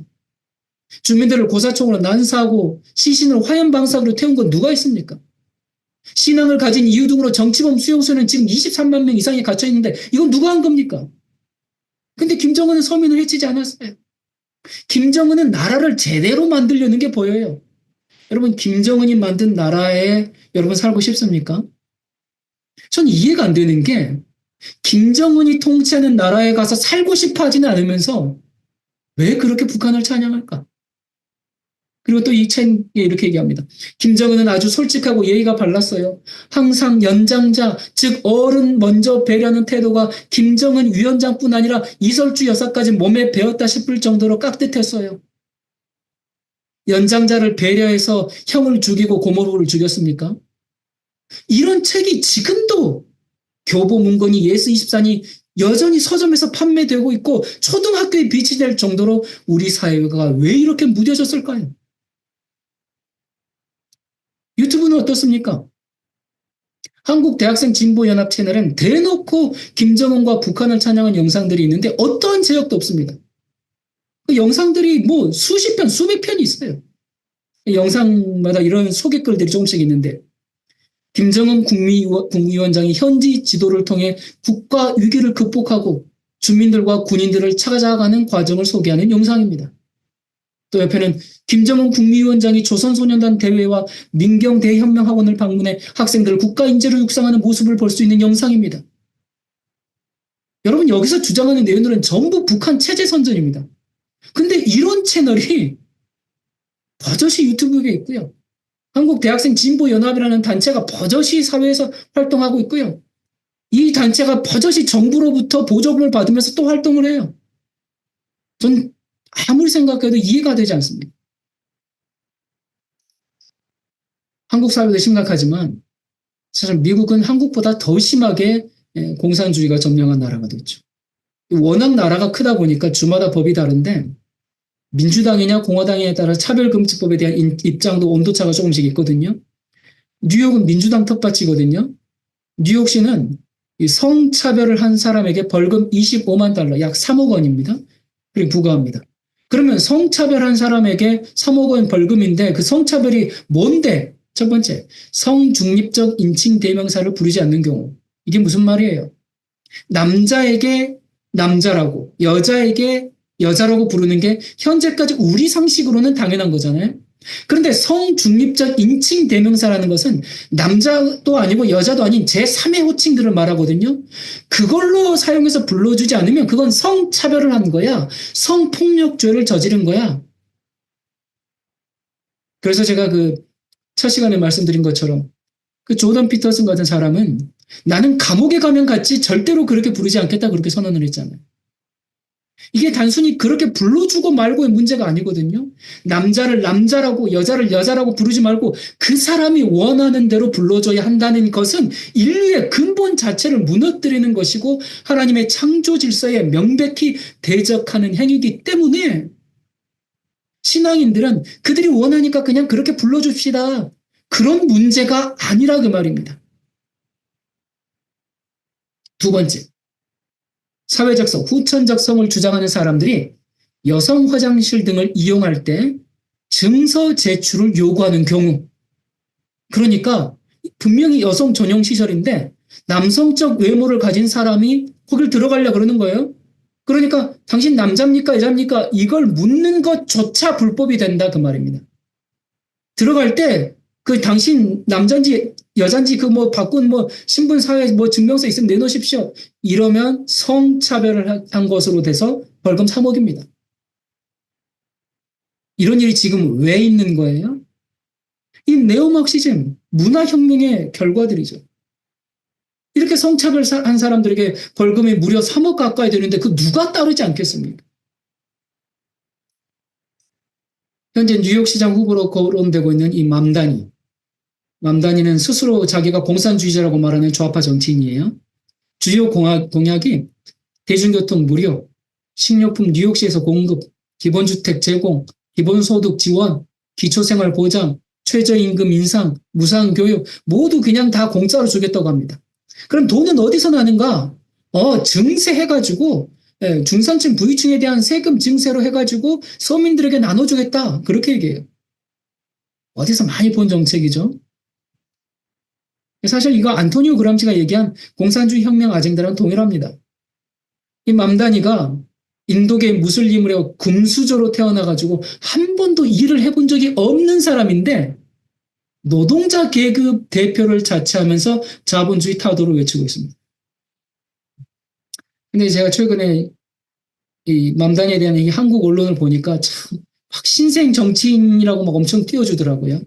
주민들을 고사총으로 난사하고 시신을 화염방사기로 태운 건 누가 있습니까? 신앙을 가진 이유 등으로 정치범 수용소에는 지금 23만 명 이상이 갇혀 있는데 이건 누가 한 겁니까? 근데 김정은은 서민을 해치지 않았어요. 김정은은 나라를 제대로 만들려는 게 보여요. 여러분, 김정은이 만든 나라에 여러분 살고 싶습니까? 전 이해가 안 되는 게 김정은이 통치하는 나라에 가서 살고 싶어 하지는 않으면서 왜 그렇게 북한을 찬양할까? 그리고 또 이 책에 이렇게 얘기합니다. 김정은은 아주 솔직하고 예의가 발랐어요. 항상 연장자, 즉 어른 먼저 배려하는 태도가 김정은 위원장뿐 아니라 이설주 여사까지 몸에 배었다 싶을 정도로 깍듯했어요. 연장자를 배려해서 형을 죽이고 고모부를 죽였습니까? 이런 책이 지금도 교보문고니 예스24니 여전히 서점에서 판매되고 있고 초등학교에 비치될 정도로 우리 사회가 왜 이렇게 무뎌졌을까요? 유튜브는 어떻습니까? 한국 대학생 진보연합 채널은 대놓고 김정은과 북한을 찬양한 영상들이 있는데 어떠한 제약도 없습니다. 그 영상들이 뭐 수십 편, 수백 편이 있어요. 영상마다 이런 소개글들이 조금씩 있는데, 김정은 국무위원장이 현지 지도를 통해 국가 위기를 극복하고 주민들과 군인들을 찾아가는 과정을 소개하는 영상입니다. 또 옆에는 김정은 국무위원장이 조선소년단 대회와 민경대혁명학원을 방문해 학생들 국가인재로 육성하는 모습을 볼 수 있는 영상입니다. 여러분, 여기서 주장하는 내용들은 전부 북한 체제 선전입니다. 근데 이런 채널이 버젓이 유튜브에 있고요. 한국 대학생 진보연합이라는 단체가 버젓이 사회에서 활동하고 있고요. 이 단체가 버젓이 정부로부터 보조금을 받으면서 또 활동을 해요. 전 아무리 생각해도 이해가 되지 않습니다. 한국 사회도 심각하지만 사실 미국은 한국보다 더 심하게 공산주의가 점령한 나라가 됐죠. 워낙 나라가 크다 보니까 주마다 법이 다른데 민주당이냐 공화당이냐에 따라 차별금지법에 대한 입장도 온도차가 조금씩 있거든요. 뉴욕은 민주당 텃밭이거든요. 뉴욕시는 성차별을 한 사람에게 벌금 $25만, 약 3억 원입니다. 그리고 부과합니다. 그러면 성차별한 사람에게 3억 원 벌금인데 그 성차별이 뭔데? 첫 번째, 성중립적 인칭 대명사를 부르지 않는 경우. 이게 무슨 말이에요? 남자에게 남자라고, 여자에게 여자라고 부르는 게 현재까지 우리 상식으로는 당연한 거잖아요. 그런데 성중립적 인칭 대명사라는 것은 남자도 아니고 여자도 아닌 제3의 호칭들을 말하거든요. 그걸로 사용해서 불러주지 않으면 그건 성차별을 한 거야. 성폭력죄를 저지른 거야. 그래서 제가 그 첫 시간에 말씀드린 것처럼 그 조던 피터슨 같은 사람은 나는 감옥에 가면 같이 절대로 그렇게 부르지 않겠다 그렇게 선언을 했잖아요. 이게 단순히 그렇게 불러주고 말고의 문제가 아니거든요. 남자를 남자라고 여자를 여자라고 부르지 말고 그 사람이 원하는 대로 불러줘야 한다는 것은 인류의 근본 자체를 무너뜨리는 것이고 하나님의 창조 질서에 명백히 대적하는 행위이기 때문에 신앙인들은 그들이 원하니까 그냥 그렇게 불러줍시다. 그런 문제가 아니라 그 말입니다. 두 번째, 사회적 성, 후천적 성을 주장하는 사람들이 여성 화장실 등을 이용할 때 증서 제출을 요구하는 경우. 그러니까 분명히 여성 전용 시설인데 남성적 외모를 가진 사람이 거길 들어가려 그러는 거예요. 그러니까 당신 남자입니까 여자입니까 이걸 묻는 것조차 불법이 된다 그 말입니다. 들어갈 때 그 당신 남자인지 여잔지 그 뭐 바꾼 뭐 신분 사회 뭐 증명서 있으면 내놓으십시오. 이러면 성차별을 한 것으로 돼서 벌금 3억입니다. 이런 일이 지금 왜 있는 거예요? 이 네오마르크시즘 문화혁명의 결과들이죠. 이렇게 성차별한 사람들에게 벌금이 무려 3억 가까이 되는데 그 누가 따르지 않겠습니까? 현재 뉴욕시장 후보로 거론되고 있는 이 맘다니. 맘다니는 스스로 자기가 공산주의자라고 말하는 좌파 정치인이에요. 주요 공약이 대중교통 무료, 식료품 뉴욕시에서 공급, 기본주택 제공, 기본소득 지원, 기초생활 보장, 최저임금 인상, 무상교육 모두 그냥 다 공짜로 주겠다고 합니다. 그럼 돈은 어디서 나는가? 증세해가지고 중산층 부유층에 대한 세금 증세로 해가지고 서민들에게 나눠주겠다. 그렇게 얘기해요. 어디서 많이 본 정책이죠. 사실 이거 안토니오 그람시가 얘기한 공산주의 혁명 아젠다랑 동일합니다. 이 맘다니가 인도계 무슬림으로 금수저로 태어나가지고 한 번도 일을 해본 적이 없는 사람인데 노동자 계급 대표를 자처하면서 자본주의 타도를 외치고 있습니다. 근데 제가 최근에 이 맘다니에 대한 이 한국 언론을 보니까 참 신생 정치인이라고 막 엄청 띄워주더라고요.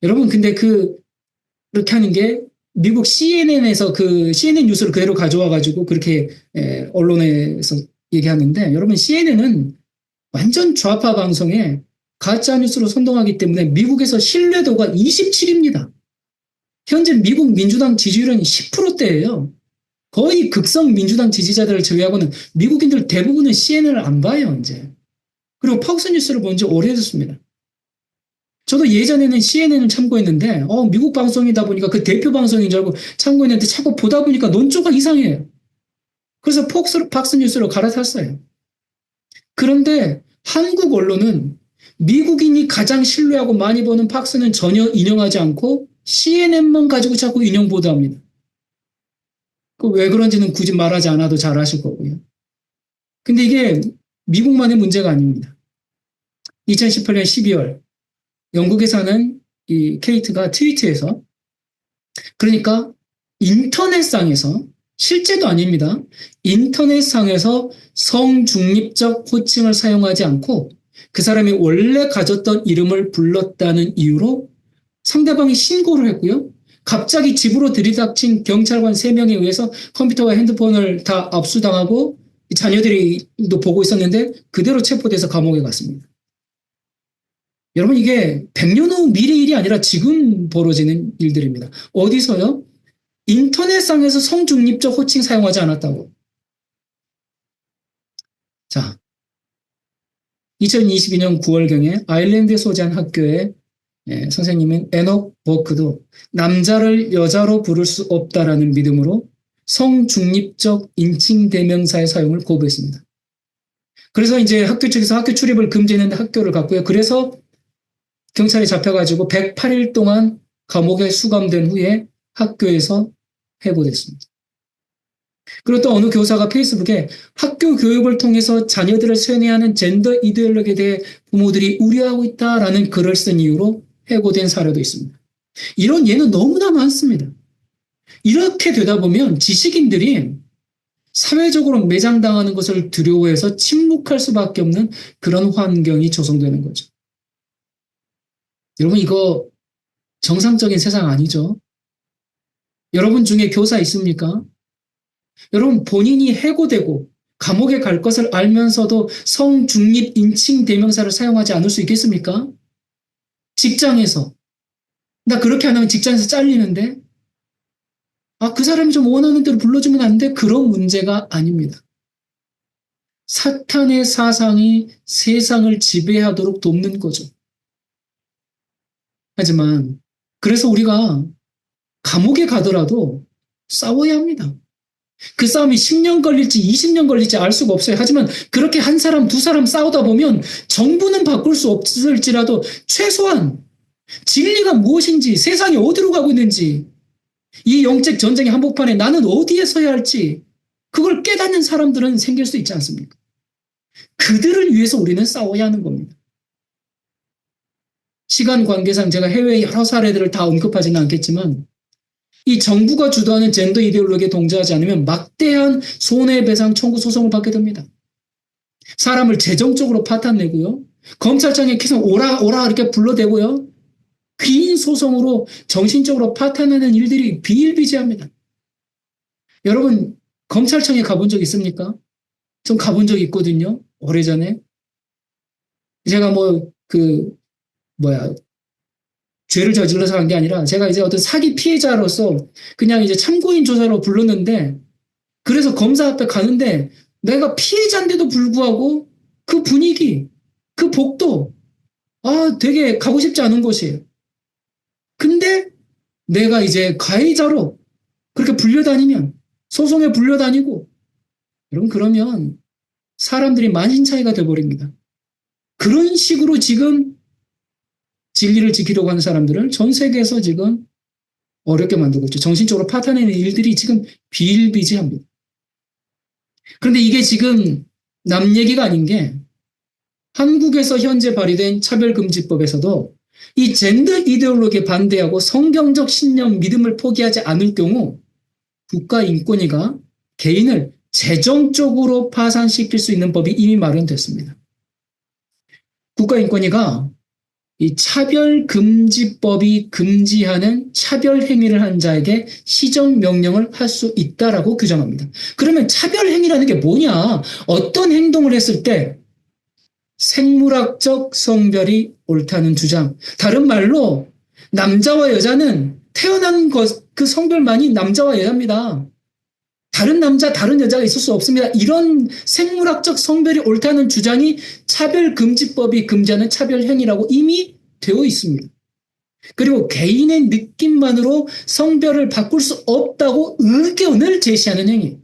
여러분 근데 그렇게 하는 게 미국 CNN에서 그 CNN 뉴스를 그대로 가져와 가지고 그렇게 언론에서 얘기하는데 여러분 CNN은 완전 좌파 방송에 가짜 뉴스로 선동하기 때문에 미국에서 신뢰도가 27입니다. 현재 미국 민주당 지지율은 10%대예요. 거의 극성 민주당 지지자들을 제외하고는 미국인들 대부분은 CNN을 안 봐요, 이제. 그리고 팍스뉴스를 본 지 오래됐습니다. 저도 예전에는 CNN을 참고했는데, 미국 방송이다 보니까 그 대표 방송인 줄 알고 참고했는데 자꾸 보다 보니까 논조가 이상해요. 그래서 팍스뉴스로 갈아탔어요. 그런데 한국 언론은 미국인이 가장 신뢰하고 많이 보는 팍스는 전혀 인용하지 않고 CNN만 가지고 자꾸 인용 보도합니다. 왜 그런지는 굳이 말하지 않아도 잘 아실 거고요. 근데 이게 미국만의 문제가 아닙니다. 2018년 12월 영국에 사는 이 케이트가 트위터에서 그러니까 인터넷상에서 실제도 아닙니다. 인터넷상에서 성중립적 호칭을 사용하지 않고 그 사람이 원래 가졌던 이름을 불렀다는 이유로 상대방이 신고를 했고요. 갑자기 집으로 들이닥친 경찰관 3명에 의해서 컴퓨터와 핸드폰을 다 압수당하고 자녀들이 또 보고 있었는데 그대로 체포돼서 감옥에 갔습니다. 여러분 이게 100년 후 미래 일이 아니라 지금 벌어지는 일들입니다. 어디서요? 인터넷상에서 성중립적 호칭 사용하지 않았다고. 자, 2022년 9월경에 아일랜드에 소재한 학교의 선생님인 에녹 버크도 남자를 여자로 부를 수 없다라는 믿음으로 성중립적 인칭 대명사의 사용을 거부했습니다. 그래서 이제 학교 측에서 학교 출입을 금지했는데 학교를 갔고요. 그래서 경찰에 잡혀가지고 108일 동안 감옥에 수감된 후에 학교에서 해고됐습니다. 그리고 또 어느 교사가 페이스북에 학교 교육을 통해서 자녀들을 세뇌하는 젠더 이데올로기에 대해 부모들이 우려하고 있다라는 글을 쓴 이유로 해고된 사례도 있습니다. 이런 예는 너무나 많습니다. 이렇게 되다 보면 지식인들이 사회적으로 매장당하는 것을 두려워해서 침묵할 수밖에 없는 그런 환경이 조성되는 거죠. 여러분, 이거 정상적인 세상 아니죠? 여러분 중에 교사 있습니까? 여러분, 본인이 해고되고 감옥에 갈 것을 알면서도 성중립 인칭 대명사를 사용하지 않을 수 있겠습니까? 직장에서. 나 그렇게 안 하면 직장에서 잘리는데? 그 사람이 좀 원하는 대로 불러주면 안 돼? 그런 문제가 아닙니다. 사탄의 사상이 세상을 지배하도록 돕는 거죠. 하지만 그래서 우리가 감옥에 가더라도 싸워야 합니다. 그 싸움이 10년 걸릴지 20년 걸릴지 알 수가 없어요. 하지만 그렇게 한 사람 두 사람 싸우다 보면 정부는 바꿀 수 없을지라도 최소한 진리가 무엇인지, 세상이 어디로 가고 있는지, 이 영적 전쟁의 한복판에 나는 어디에 서야 할지 그걸 깨닫는 사람들은 생길 수 있지 않습니까? 그들을 위해서 우리는 싸워야 하는 겁니다. 시간 관계상 제가 해외의 여러 사례들을 다 언급하지는 않겠지만 이 정부가 주도하는 젠더 이데올로기에 동조하지 않으면 막대한 손해배상 청구 소송을 받게 됩니다. 사람을 재정적으로 파탄내고요. 검찰청에 계속 오라 이렇게 불러대고요. 긴 소송으로 정신적으로 파탄내는 일들이 비일비재합니다. 여러분, 검찰청에 가본 적 있습니까? 전 가본 적 있거든요. 오래전에. 제가 죄를 저질러서 간 게 아니라 제가 이제 어떤 사기 피해자로서 그냥 이제 참고인 조사로 불렀는데 그래서 검사 앞에 가는데 내가 피해자인데도 불구하고 그 분위기, 그 복도, 되게 가고 싶지 않은 곳이에요. 근데 내가 이제 가해자로 그렇게 불려다니면 소송에 불려다니고 여러분 그러면 사람들이 만신창이가 돼버립니다. 그런 식으로 지금 진리를 지키려고 하는 사람들을 전 세계에서 지금 어렵게 만들고 있죠. 정신적으로 파탄내는 일들이 지금 비일비재합니다. 그런데 이게 지금 남 얘기가 아닌 게 한국에서 현재 발의된 차별금지법에서도 이 젠더 이데올로기에 반대하고 성경적 신념, 믿음을 포기하지 않을 경우 국가인권위가 개인을 재정적으로 파산시킬 수 있는 법이 이미 마련됐습니다. 국가인권위가 이 차별금지법이 금지하는 차별행위를 한 자에게 시정명령을 할 수 있다라고 규정합니다. 그러면 차별행위라는 게 뭐냐? 어떤 행동을 했을 때 생물학적 성별이 옳다는 주장. 다른 말로 남자와 여자는 태어난 그 성별만이 남자와 여자입니다. 다른 남자, 다른 여자가 있을 수 없습니다. 이런 생물학적 성별이 옳다는 주장이 차별금지법이 금지하는 차별행위라고 이미 되어 있습니다. 그리고 개인의 느낌만으로 성별을 바꿀 수 없다고 의견을 제시하는 행위.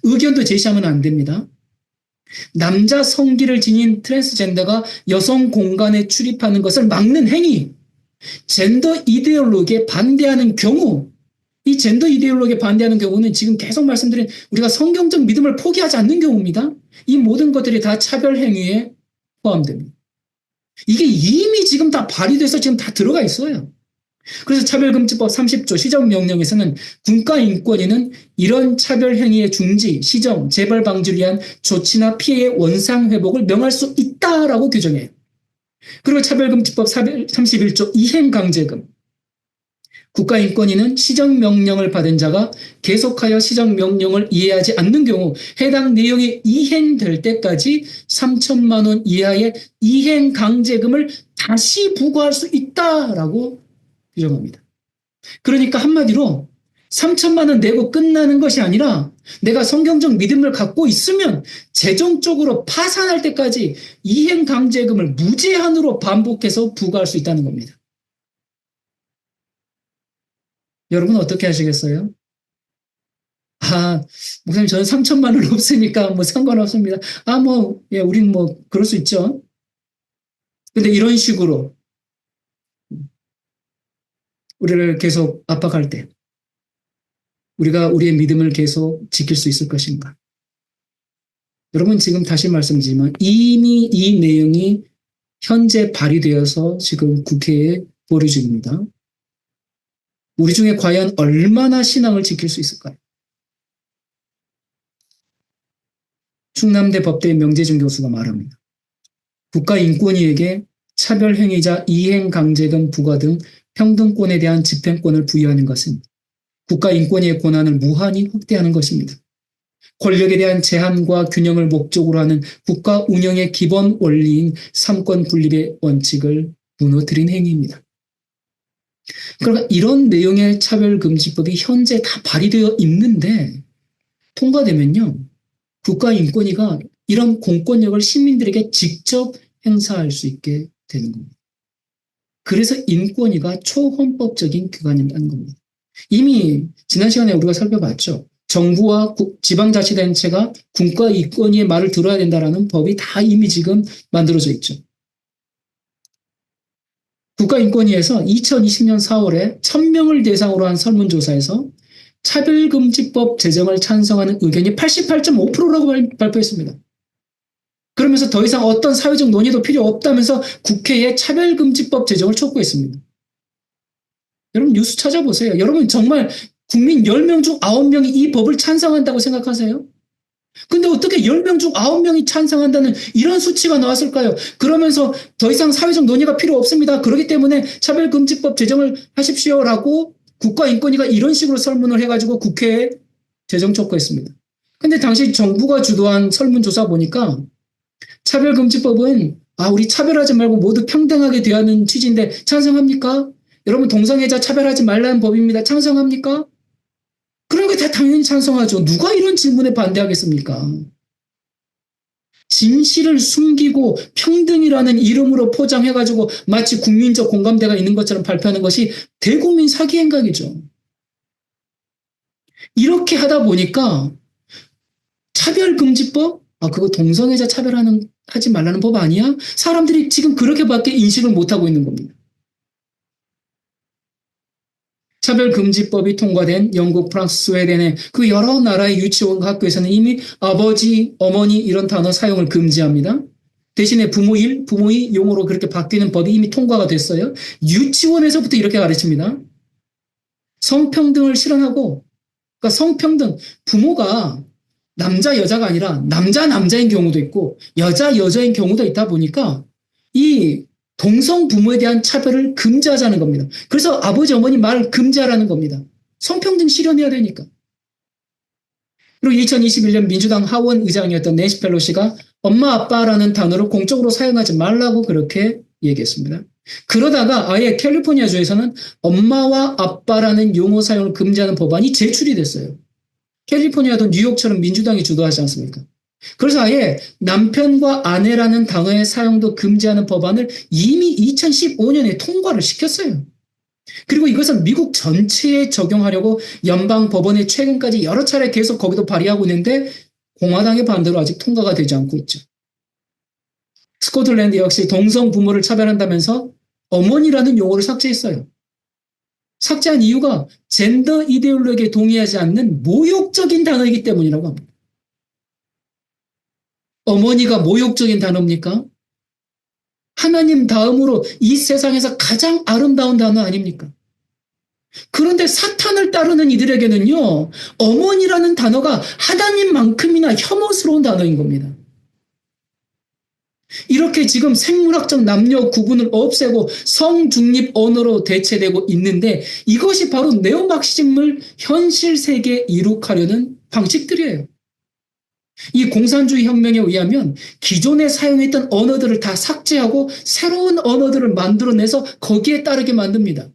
의견도 제시하면 안 됩니다. 남자 성기를 지닌 트랜스젠더가 여성 공간에 출입하는 것을 막는 행위. 젠더 이데올로기에 반대하는 경우, 이 젠더 이데올로기에 반대하는 경우는 지금 계속 말씀드린 우리가 성경적 믿음을 포기하지 않는 경우입니다. 이 모든 것들이 다 차별 행위에 포함됩니다. 이게 이미 지금 다 발의돼서 지금 다 들어가 있어요. 그래서 차별금지법 30조 시정명령에서는 국가인권위는 이런 차별행위의 중지, 시정, 재발 방지를 위한 조치나 피해의 원상회복을 명할 수 있다라고 규정해요. 그리고 차별금지법 31조 이행강제금. 국가인권위는 시정명령을 받은 자가 계속하여 시정명령을 이해하지 않는 경우 해당 내용이 이행될 때까지 3천만 원 이하의 이행강제금을 다시 부과할 수 있다라고 규정합니다. 그러니까 한마디로 3천만 원 내고 끝나는 것이 아니라 내가 성경적 믿음을 갖고 있으면 재정적으로 파산할 때까지 이행강제금을 무제한으로 반복해서 부과할 수 있다는 겁니다. 여러분 어떻게 하시겠어요? 아, 목사님, 저는 3천만 원 없으니까 뭐 상관없습니다. 아, 뭐, 예, 우린 뭐, 그럴 수 있죠. 근데 이런 식으로 우리를 계속 압박할 때, 우리가 우리의 믿음을 계속 지킬 수 있을 것인가? 여러분, 지금 다시 말씀드리지만 이미 이 내용이 현재 발의되어서 지금 국회에 보류 중입니다. 우리 중에 과연 얼마나 신앙을 지킬 수 있을까요? 충남대 법대 명재준 교수가 말합니다. 국가인권위에게 차별행위자 이행강제금 부과 등 평등권에 대한 집행권을 부여하는 것은 국가인권위의 권한을 무한히 확대하는 것입니다. 권력에 대한 제한과 균형을 목적으로 하는 국가 운영의 기본 원리인 삼권 분립의 원칙을 무너뜨린 행위입니다. 그러니까 이런 내용의 차별금지법이 현재 다 발의되어 있는데 통과되면요. 국가인권위가 이런 공권력을 시민들에게 직접 행사할 수 있게 되는 겁니다. 그래서 인권위가 초헌법적인 기관이라는 겁니다. 이미 지난 시간에 우리가 살펴봤죠. 정부와 지방자치단체가 국가인권위의 말을 들어야 된다는 법이 다 이미 지금 만들어져 있죠. 국가인권위에서 2020년 4월에 1000명을 대상으로 한 설문조사에서 차별금지법 제정을 찬성하는 의견이 88.5%라고 발표했습니다. 그러면서 더 이상 어떤 사회적 논의도 필요 없다면서 국회에 차별금지법 제정을 촉구했습니다. 여러분 뉴스 찾아보세요. 여러분 정말 국민 10명 중 9명이 이 법을 찬성한다고 생각하세요? 근데 어떻게 10명 중 9명이 찬성한다는 이런 수치가 나왔을까요? 그러면서 더 이상 사회적 논의가 필요 없습니다. 그렇기 때문에 차별금지법 제정을 하십시오라고 국가인권위가 이런 식으로 설문을 해가지고 국회에 제정 촉구했습니다. 근데 당시 정부가 주도한 설문조사 보니까 차별금지법은 우리 차별하지 말고 모두 평등하게 대하는 취지인데 찬성합니까? 여러분 동성애자 차별하지 말라는 법입니다. 찬성합니까? 그런 게 다 당연히 찬성하죠. 누가 이런 질문에 반대하겠습니까? 진실을 숨기고 평등이라는 이름으로 포장해가지고 마치 국민적 공감대가 있는 것처럼 발표하는 것이 대국민 사기 행각이죠. 이렇게 하다 보니까 차별금지법? 그거 동성애자 하지 말라는 법 아니야? 사람들이 지금 그렇게밖에 인식을 못하고 있는 겁니다. 차별금지법이 통과된 영국, 프랑스, 스웨덴의 그 여러 나라의 유치원과 학교에서는 이미 아버지, 어머니 이런 단어 사용을 금지합니다. 대신에 부모의 용어로 그렇게 바뀌는 법이 이미 통과가 됐어요. 유치원에서부터 이렇게 가르칩니다. 성평등을 실현하고, 그러니까 성평등, 부모가 남자, 여자가 아니라 남자인 경우도 있고 여자인 경우도 있다 보니까 이 동성 부모에 대한 차별을 금지하자는 겁니다. 그래서 아버지, 어머니 말을 금지하라는 겁니다. 성평등 실현해야 되니까. 그리고 2021년 민주당 하원 의장이었던 낸시 펠로시가 엄마, 아빠라는 단어를 공적으로 사용하지 말라고 그렇게 얘기했습니다. 그러다가 아예 캘리포니아주에서는 엄마와 아빠라는 용어 사용을 금지하는 법안이 제출이 됐어요. 캘리포니아도 뉴욕처럼 민주당이 주도하지 않습니까? 그래서 아예 남편과 아내라는 단어의 사용도 금지하는 법안을 이미 2015년에 통과를 시켰어요. 그리고 이것은 미국 전체에 적용하려고 연방 법원에 최근까지 여러 차례 계속 거기도 발의하고 있는데 공화당의 반대로 아직 통과가 되지 않고 있죠. 스코틀랜드 역시 동성 부모를 차별한다면서 어머니라는 용어를 삭제했어요. 삭제한 이유가 젠더 이데올로기에 동의하지 않는 모욕적인 단어이기 때문이라고 합니다. 어머니가 모욕적인 단어입니까? 하나님 다음으로 이 세상에서 가장 아름다운 단어 아닙니까? 그런데 사탄을 따르는 이들에게는요, 어머니라는 단어가 하나님만큼이나 혐오스러운 단어인 겁니다. 이렇게 지금 생물학적 남녀 구분을 없애고 성중립 언어로 대체되고 있는데 이것이 바로 네오막시즘을 현실 세계에 이룩하려는 방식들이에요. 이 공산주의 혁명에 의하면 기존에 사용했던 언어들을 다 삭제하고 새로운 언어들을 만들어내서 거기에 따르게 만듭니다.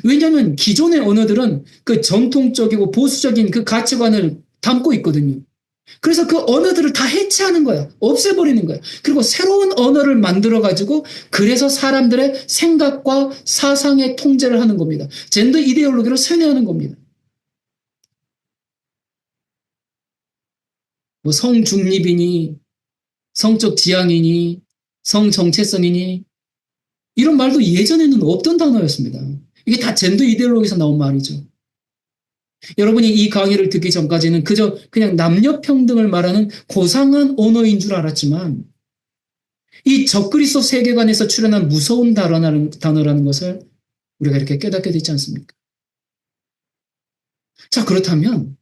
왜냐하면 기존의 언어들은 그 전통적이고 보수적인 그 가치관을 담고 있거든요. 그래서 그 언어들을 다 해체하는 거야. 없애버리는 거야. 그리고 새로운 언어를 만들어가지고 그래서 사람들의 생각과 사상의 통제를 하는 겁니다. 젠더 이데올로기를 세뇌하는 겁니다. 뭐 성중립이니, 성적 지향이니, 성정체성이니, 이런 말도 예전에는 없던 단어였습니다. 이게 다 젠더 이데올로기에서 나온 말이죠. 여러분이 이 강의를 듣기 전까지는 그저 그냥 남녀 평등을 말하는 고상한 언어인 줄 알았지만 이 적그리스도 세계관에서 출현한 무서운 단어라는 것을 우리가 이렇게 깨닫게 되지 않습니까? 자, 그렇다면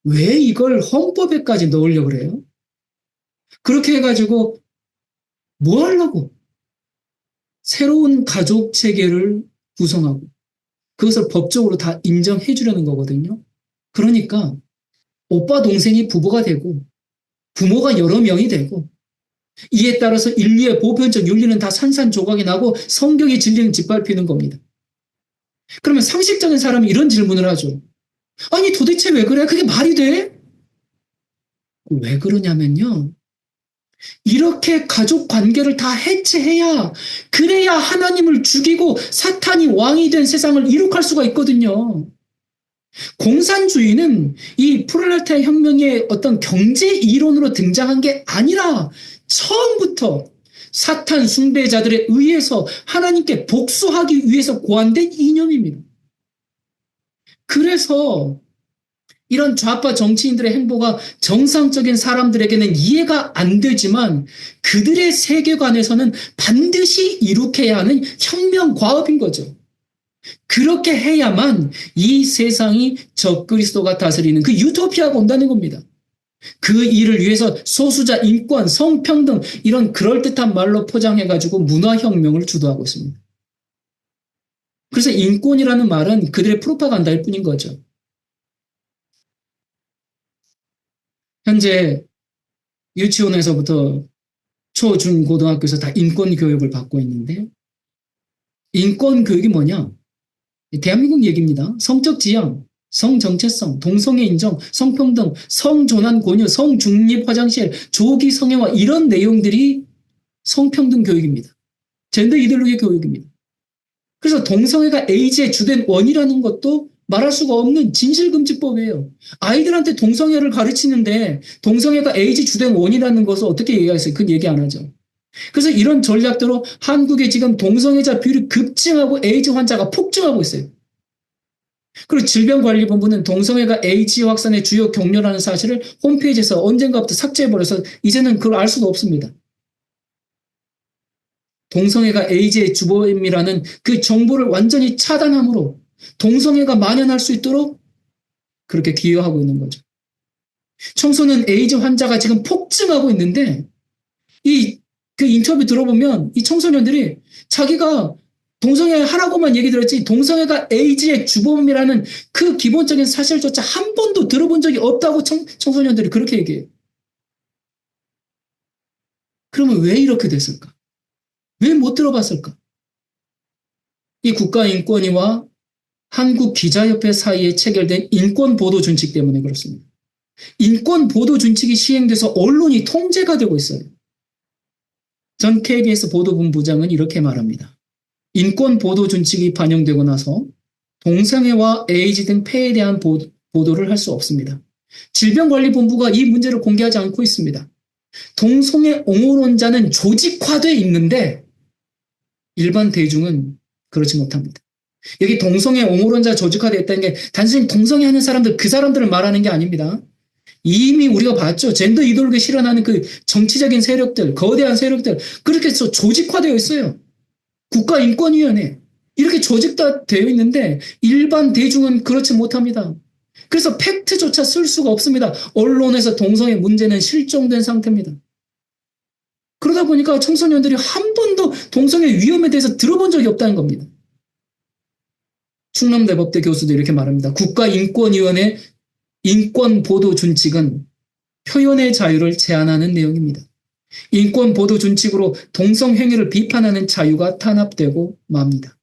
왜 이걸 헌법에까지 넣으려고 그래요? 그렇게 해가지고 뭐 하려고? 새로운 가족 체계를 구성하고 그것을 법적으로 다 인정해 주려는 거거든요. 그러니까 오빠 동생이 부부가 되고 부모가 여러 명이 되고 이에 따라서 인류의 보편적 윤리는 다 산산조각이 나고 성경의 진리는 짓밟히는 겁니다. 그러면 상식적인 사람이 이런 질문을 하죠. 아니 도대체 왜 그래? 그게 말이 돼? 왜 그러냐면요. 이렇게 가족 관계를 다 해체해야 그래야 하나님을 죽이고 사탄이 왕이 된 세상을 이룩할 수가 있거든요. 공산주의는 이 프롤레타리아 혁명의 어떤 경제 이론으로 등장한 게 아니라 처음부터 사탄 숭배자들에 의해서 하나님께 복수하기 위해서 고안된 이념입니다. 그래서 이런 좌파 정치인들의 행보가 정상적인 사람들에게는 이해가 안 되지만 그들의 세계관에서는 반드시 이룩해야 하는 혁명 과업인 거죠. 그렇게 해야만 이 세상이 적그리스도가 다스리는 그 유토피아가 온다는 겁니다. 그 일을 위해서 소수자 인권, 성평등 이런 그럴듯한 말로 포장해가지고 문화혁명을 주도하고 있습니다. 그래서 인권이라는 말은 그들의 프로파간다일 뿐인 거죠. 현재 유치원에서부터 초, 중, 고등학교에서 다 인권 교육을 받고 있는데 인권 교육이 뭐냐? 대한민국 얘기입니다. 성적 지향, 성정체성, 동성애 인정, 성평등, 성존한 권유, 성중립 화장실, 조기 성애화 이런 내용들이 성평등 교육입니다. 젠더 이데올로기 교육입니다. 그래서 동성애가 에이즈의 주된 원이라는 것도 말할 수가 없는 진실금지법이에요. 아이들한테 동성애를 가르치는데 동성애가 에이즈 주된 원이라는 것을 어떻게 얘기하겠어요? 그건 얘기 안 하죠. 그래서 이런 전략대로 한국에 지금 동성애자 비율이 급증하고 에이즈 환자가 폭증하고 있어요. 그리고 질병관리본부는 동성애가 에이즈 확산의 주요 경로라는 사실을 홈페이지에서 언젠가부터 삭제해버려서 이제는 그걸 알 수도 없습니다. 동성애가 에이즈의 주범이라는 그 정보를 완전히 차단함으로 동성애가 만연할 수 있도록 그렇게 기여하고 있는 거죠. 청소년 에이즈 환자가 지금 폭증하고 있는데 그 인터뷰 들어보면 이 청소년들이 자기가 동성애 하라고만 얘기 들었지 동성애가 에이즈의 주범이라는 그 기본적인 사실조차 한 번도 들어본 적이 없다고 청소년들이 그렇게 얘기해요. 그러면 왜 이렇게 됐을까? 왜 못 들어봤을까? 이 국가인권위와 한국기자협회 사이에 체결된 인권보도준칙 때문에 그렇습니다. 인권보도준칙이 시행돼서 언론이 통제가 되고 있어요. 전 KBS 보도본부장은 이렇게 말합니다. 인권보도준칙이 반영되고 나서 동성애와 에이즈 등 폐해에 대한 보도를 할 수 없습니다. 질병관리본부가 이 문제를 공개하지 않고 있습니다. 동성애 옹호론자는 조직화돼 있는데 일반 대중은 그렇지 못합니다. 여기 동성애 옹호론자 조직화되어 있다는 게 단순히 동성애 하는 사람들 그 사람들을 말하는 게 아닙니다. 이미 우리가 봤죠. 젠더 이데올로기에 실현하는 그 정치적인 세력들, 거대한 세력들 그렇게 해서 조직화되어 있어요. 국가인권위원회 이렇게 조직화되어 있는데 일반 대중은 그렇지 못합니다. 그래서 팩트조차 쓸 수가 없습니다. 언론에서 동성애 문제는 실종된 상태입니다. 그러다 보니까 청소년들이 한 번도 동성애 위험에 대해서 들어본 적이 없다는 겁니다. 충남대법대 교수도 이렇게 말합니다. 국가인권위원회 인권보도준칙은 표현의 자유를 제한하는 내용입니다. 인권보도준칙으로 동성행위를 비판하는 자유가 탄압되고 맙니다.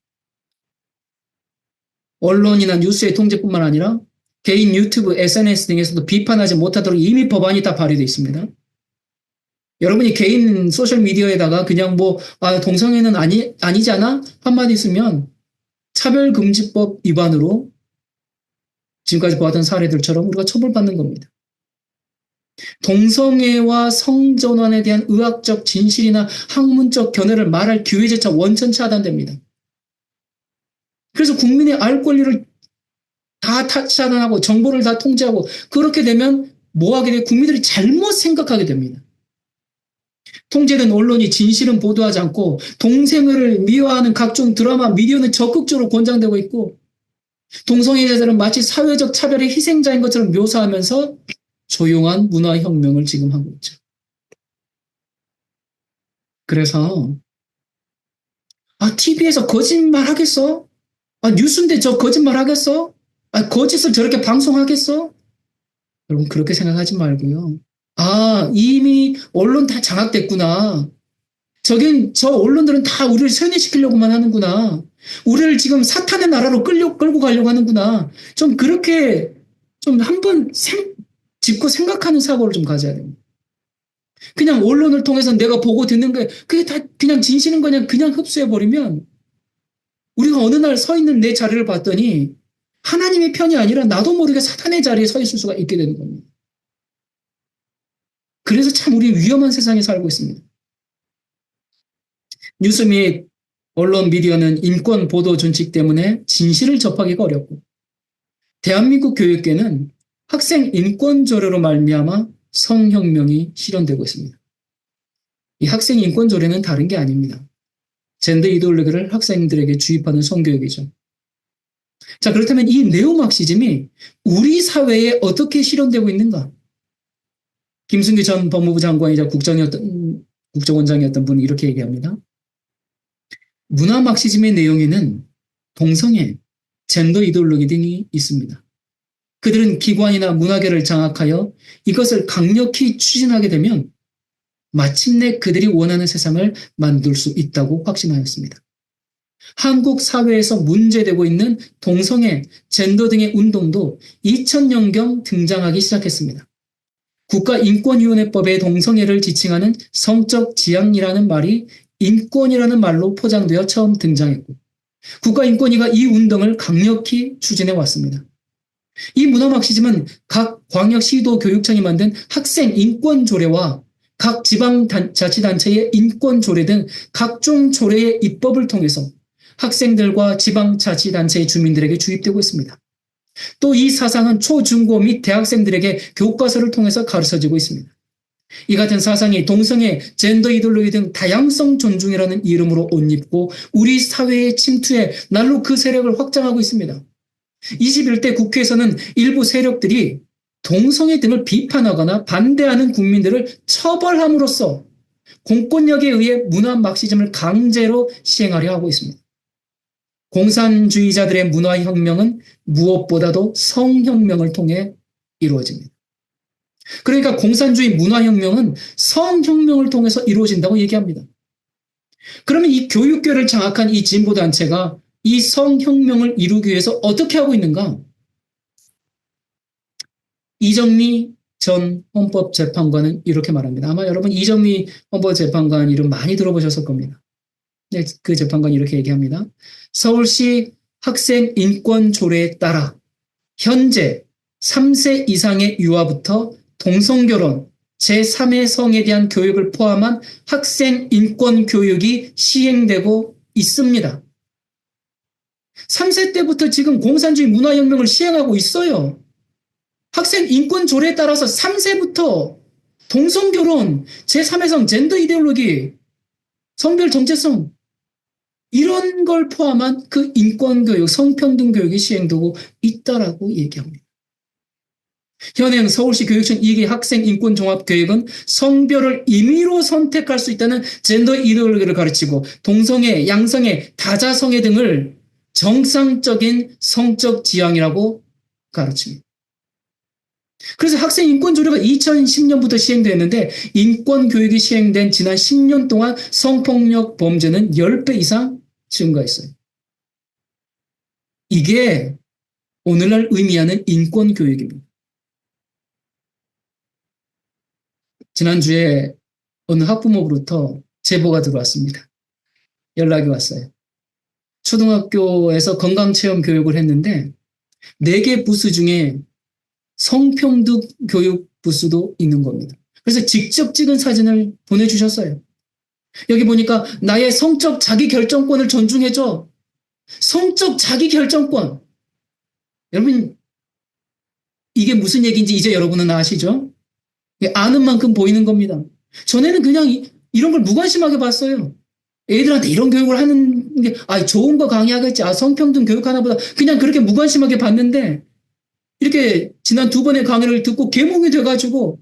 언론이나 뉴스의 통제뿐만 아니라 개인 유튜브, SNS 등에서도 비판하지 못하도록 이미 법안이 다 발의되어 있습니다. 여러분이 개인 소셜미디어에다가 그냥 동성애는 아니지 않아? 한마디 쓰면 차별금지법 위반으로 지금까지 보았던 사례들처럼 우리가 처벌받는 겁니다. 동성애와 성전환에 대한 의학적 진실이나 학문적 견해를 말할 기회조차 원천 차단됩니다. 그래서 국민의 알 권리를 다 차단하고 정보를 다 통제하고 그렇게 되면 뭐 하게 돼요? 국민들이 잘못 생각하게 됩니다. 통제된 언론이 진실은 보도하지 않고 동성애를 미화하는 각종 드라마, 미디어는 적극적으로 권장되고 있고 동성애자들은 마치 사회적 차별의 희생자인 것처럼 묘사하면서 조용한 문화혁명을 지금 하고 있죠. 그래서 TV에서 거짓말 하겠어? 뉴스인데 저 거짓말 하겠어? 거짓을 저렇게 방송하겠어? 여러분 그렇게 생각하지 말고요. 이미 언론 다 장악됐구나. 저 언론들은 다 우리를 세뇌시키려고만 하는구나. 우리를 지금 사탄의 나라로 끌고 가려고 하는구나. 좀 그렇게 좀 한번 짚고 생각하는 사고를 좀 가져야 됩니다. 그냥 언론을 통해서 내가 보고 듣는 게 그게 다 그냥 진실인 거냐 그냥 흡수해버리면 우리가 어느 날 서 있는 내 자리를 봤더니 하나님의 편이 아니라 나도 모르게 사탄의 자리에 서 있을 수가 있게 되는 겁니다. 그래서 참 우리 위험한 세상에 살고 있습니다. 뉴스 및 언론 미디어는 인권 보도 준칙 때문에 진실을 접하기가 어렵고 대한민국 교육계는 학생 인권 조례로 말미암아 성혁명이 실현되고 있습니다. 이 학생 인권 조례는 다른 게 아닙니다. 젠더 이데올로기를 학생들에게 주입하는 성교육이죠. 자, 그렇다면 이 네오마크시즘이 우리 사회에 어떻게 실현되고 있는가? 김순기 전 법무부 장관이자 국정원장이었던 분이 이렇게 얘기합니다. 문화 막시즘의 내용에는 동성애, 젠더 이데올로기 등이 있습니다. 그들은 기관이나 문화계를 장악하여 이것을 강력히 추진하게 되면 마침내 그들이 원하는 세상을 만들 수 있다고 확신하였습니다. 한국 사회에서 문제되고 있는 동성애, 젠더 등의 운동도 2000년경 등장하기 시작했습니다. 국가인권위원회법에 동성애를 지칭하는 성적 지향이라는 말이 인권이라는 말로 포장되어 처음 등장했고 국가인권위가 이 운동을 강력히 추진해 왔습니다. 이 문화막시즘은 각 광역시도 교육청이 만든 학생 인권조례와 각 지방자치단체의 인권조례 등 각종 조례의 입법을 통해서 학생들과 지방자치단체의 주민들에게 주입되고 있습니다. 또 이 사상은 초중고 및 대학생들에게 교과서를 통해서 가르쳐지고 있습니다. 이 같은 사상이 동성애, 젠더 이데올로기 등 다양성 존중이라는 이름으로 옷 입고 우리 사회에 침투해 날로 그 세력을 확장하고 있습니다. 21대 국회에서는 일부 세력들이 동성애 등을 비판하거나 반대하는 국민들을 처벌함으로써 공권력에 의해 문화 막시즘을 강제로 시행하려 하고 있습니다. 공산주의자들의 문화혁명은 무엇보다도 성혁명을 통해 이루어집니다. 그러니까 공산주의 문화혁명은 성혁명을 통해서 이루어진다고 얘기합니다. 그러면 이 교육계를 장악한 이 진보단체가 이 성혁명을 이루기 위해서 어떻게 하고 있는가? 이정미 전 헌법재판관은 이렇게 말합니다. 아마 여러분 이정미 헌법재판관 이름 많이 들어보셨을 겁니다. 네, 그 재판관이 이렇게 얘기합니다. 서울시 학생 인권 조례에 따라 현재 3세 이상의 유아부터 동성결혼, 제3의 성에 대한 교육을 포함한 학생 인권 교육이 시행되고 있습니다. 3세 때부터 지금 공산주의 문화혁명을 시행하고 있어요. 학생 인권 조례에 따라서 3세부터 동성결혼, 제3의 성, 젠더 이데올로기, 성별 정체성 이런 걸 포함한 그 인권교육, 성평등 교육이 시행되고 있다라고 얘기합니다. 현행 서울시 교육청 2기 학생 인권 종합 교육은 성별을 임의로 선택할 수 있다는 젠더 이데올로기를 가르치고 동성애, 양성애, 다자성애 등을 정상적인 성적 지향이라고 가르칩니다. 그래서 학생 인권 조례가 2010년부터 시행됐는데 인권 교육이 시행된 지난 10년 동안 성폭력 범죄는 10배 이상 증가했어요. 이게 오늘날 의미하는 인권 교육입니다. 지난주에 어느 학부모로부터 제보가 들어왔습니다. 연락이 왔어요. 초등학교에서 건강체험 교육을 했는데 4개 부스 중에 성평등 교육 부수도 있는 겁니다. 그래서 직접 찍은 사진을 보내주셨어요. 여기 보니까 나의 성적 자기결정권을 존중해줘. 성적 자기결정권. 여러분, 이게 무슨 얘기인지 이제 여러분은 아시죠? 아는 만큼 보이는 겁니다. 전에는 그냥 이런 걸 무관심하게 봤어요. 애들한테 이런 교육을 하는 게, 좋은 거 강의하겠지. 성평등 교육하나 보다. 그냥 그렇게 무관심하게 봤는데, 이렇게 지난 2번의 강의를 듣고 계몽이 돼가지고,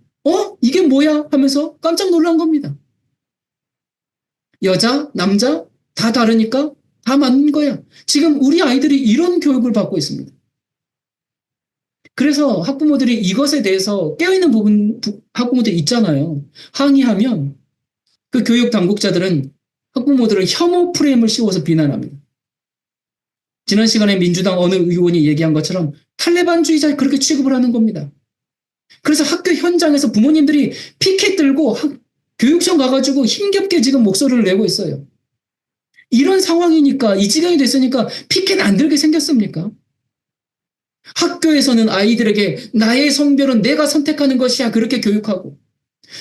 이게 뭐야? 하면서 깜짝 놀란 겁니다. 여자, 남자, 다 다르니까 다 맞는 거야. 지금 우리 아이들이 이런 교육을 받고 있습니다. 그래서 학부모들이 이것에 대해서 깨어있는 학부모들이 있잖아요. 항의하면 그 교육 당국자들은 학부모들을 혐오 프레임을 씌워서 비난합니다. 지난 시간에 민주당 어느 의원이 얘기한 것처럼 탈레반주의자 그렇게 취급을 하는 겁니다. 그래서 학교 현장에서 부모님들이 피켓 들고 교육청 가가지고 힘겹게 지금 목소리를 내고 있어요. 이런 상황이니까, 이 지경이 됐으니까 피켓 안 들게 생겼습니까? 학교에서는 아이들에게 나의 성별은 내가 선택하는 것이야 그렇게 교육하고,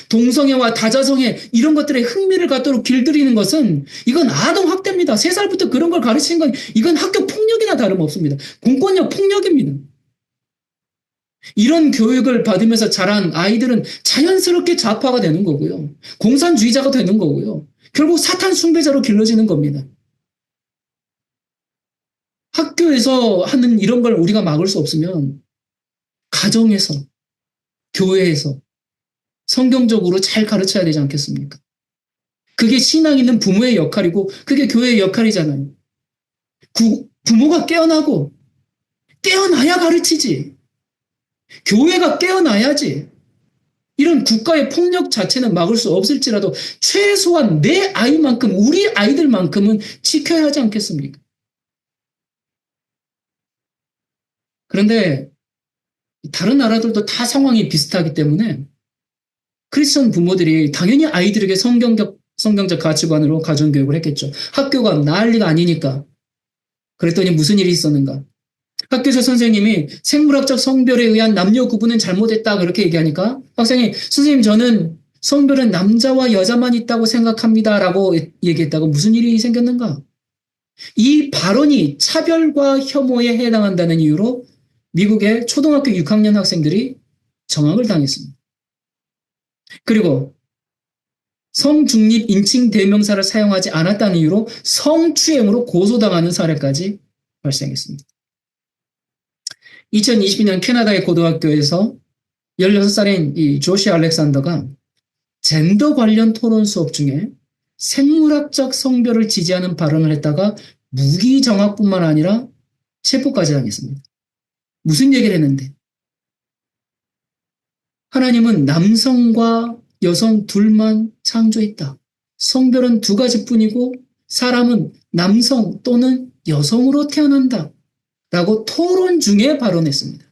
동성애와 다자성애 이런 것들에 흥미를 갖도록 길들이는 것은 이건 아동학대입니다. 3살부터 그런 걸 가르치는 건 이건 학교 폭력이나 다름없습니다. 공권력 폭력입니다. 이런 교육을 받으면서 자란 아이들은 자연스럽게 좌파가 되는 거고요. 공산주의자가 되는 거고요. 결국 사탄 숭배자로 길러지는 겁니다. 학교에서 하는 이런 걸 우리가 막을 수 없으면 가정에서, 교회에서 성경적으로 잘 가르쳐야 되지 않겠습니까? 그게 신앙 있는 부모의 역할이고 그게 교회의 역할이잖아요. 부모가 깨어나고 깨어나야 가르치지. 교회가 깨어나야지. 이런 국가의 폭력 자체는 막을 수 없을지라도 최소한 내 아이만큼, 우리 아이들만큼은 지켜야 하지 않겠습니까? 그런데 다른 나라들도 다 상황이 비슷하기 때문에 크리스천 부모들이 당연히 아이들에게 성경적 가치관으로 가정교육을 했겠죠. 학교가 난리가 아니니까. 그랬더니 무슨 일이 있었는가? 학교에서 선생님이 생물학적 성별에 의한 남녀 구분은 잘못했다 그렇게 얘기하니까 학생이 선생님 저는 성별은 남자와 여자만 있다고 생각합니다 라고 얘기했다고 무슨 일이 생겼는가? 이 발언이 차별과 혐오에 해당한다는 이유로 미국의 초등학교 6학년 학생들이 정학을 당했습니다. 그리고 성중립 인칭 대명사를 사용하지 않았다는 이유로 성추행으로 고소당하는 사례까지 발생했습니다. 2022년 캐나다의 고등학교에서 16살인 이 조시 알렉산더가 젠더 관련 토론 수업 중에 생물학적 성별을 지지하는 발언을 했다가 무기정학뿐만 아니라 체포까지 당했습니다. 무슨 얘기를 했는데? 하나님은 남성과 여성 둘만 창조했다. 성별은 2가지뿐이고 사람은 남성 또는 여성으로 태어난다. 라고 토론 중에 발언했습니다.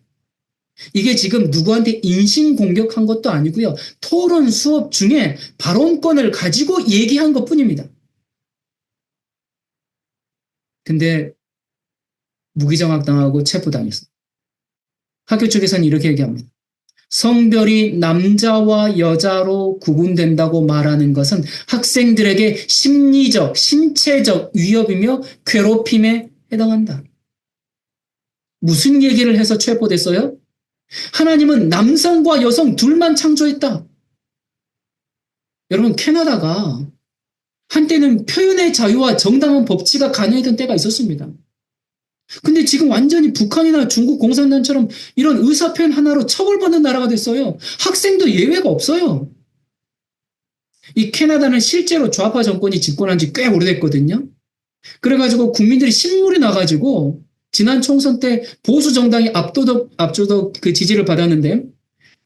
이게 지금 누구한테 인신공격한 것도 아니고요. 토론 수업 중에 발언권을 가지고 얘기한 것뿐입니다. 근데 무기정학당하고 체포당했습니다. 학교 측에서는 이렇게 얘기합니다. 성별이 남자와 여자로 구분된다고 말하는 것은 학생들에게 심리적, 신체적 위협이며 괴롭힘에 해당한다. 무슨 얘기를 해서 체포됐어요? 하나님은 남성과 여성 둘만 창조했다. 여러분, 캐나다가 한때는 표현의 자유와 정당한 법치가 가능했던 때가 있었습니다. 근데 지금 완전히 북한이나 중국 공산당처럼 이런 의사표현 하나로 처벌받는 나라가 됐어요. 학생도 예외가 없어요. 이 캐나다는 실제로 좌파 정권이 집권한 지 꽤 오래됐거든요. 그래가지고 국민들이 신물이 나가지고 지난 총선 때 보수 정당이 압도적 그 지지를 받았는데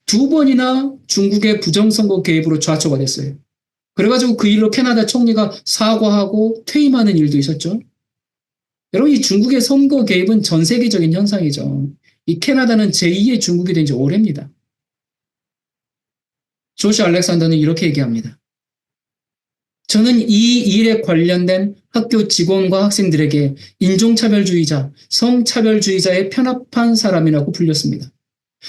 2번이나 중국의 부정선거 개입으로 좌초가 됐어요. 그래가지고 그 일로 캐나다 총리가 사과하고 퇴임하는 일도 있었죠. 여러분, 이 중국의 선거 개입은 전 세계적인 현상이죠. 이 캐나다는 제2의 중국이 된 지 오래입니다. 조시 알렉산더는 이렇게 얘기합니다. 저는 이 일에 관련된 학교 직원과 학생들에게 인종차별주의자, 성차별주의자의 편합한 사람이라고 불렸습니다.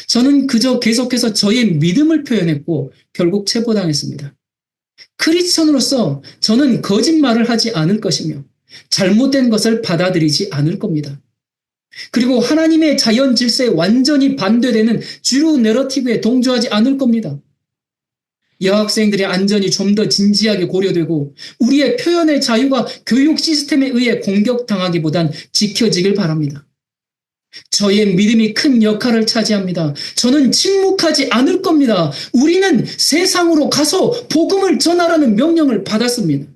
저는 그저 계속해서 저의 믿음을 표현했고 결국 체포당했습니다. 크리스천으로서 저는 거짓말을 하지 않을 것이며 잘못된 것을 받아들이지 않을 겁니다. 그리고 하나님의 자연 질서에 완전히 반대되는 주류 내러티브에 동조하지 않을 겁니다. 여학생들의 안전이 좀 더 진지하게 고려되고 우리의 표현의 자유가 교육 시스템에 의해 공격당하기보단 지켜지길 바랍니다. 저의 믿음이 큰 역할을 차지합니다. 저는 침묵하지 않을 겁니다. 우리는 세상으로 가서 복음을 전하라는 명령을 받았습니다.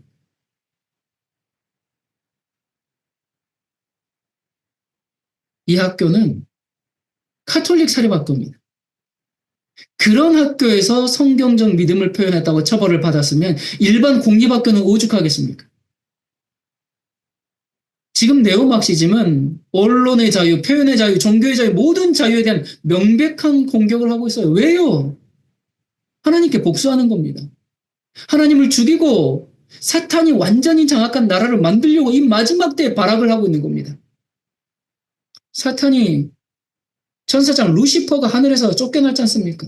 이 학교는 카톨릭 사립학교입니다. 그런 학교에서 성경적 믿음을 표현했다고 처벌을 받았으면 일반 공립학교는 오죽하겠습니까? 지금 네오막시즘은 언론의 자유, 표현의 자유, 종교의 자유, 모든 자유에 대한 명백한 공격을 하고 있어요. 왜요? 하나님께 복수하는 겁니다. 하나님을 죽이고 사탄이 완전히 장악한 나라를 만들려고 이 마지막 때에 발악을 하고 있는 겁니다. 사탄이 천사장 루시퍼가 하늘에서 쫓겨났지 않습니까?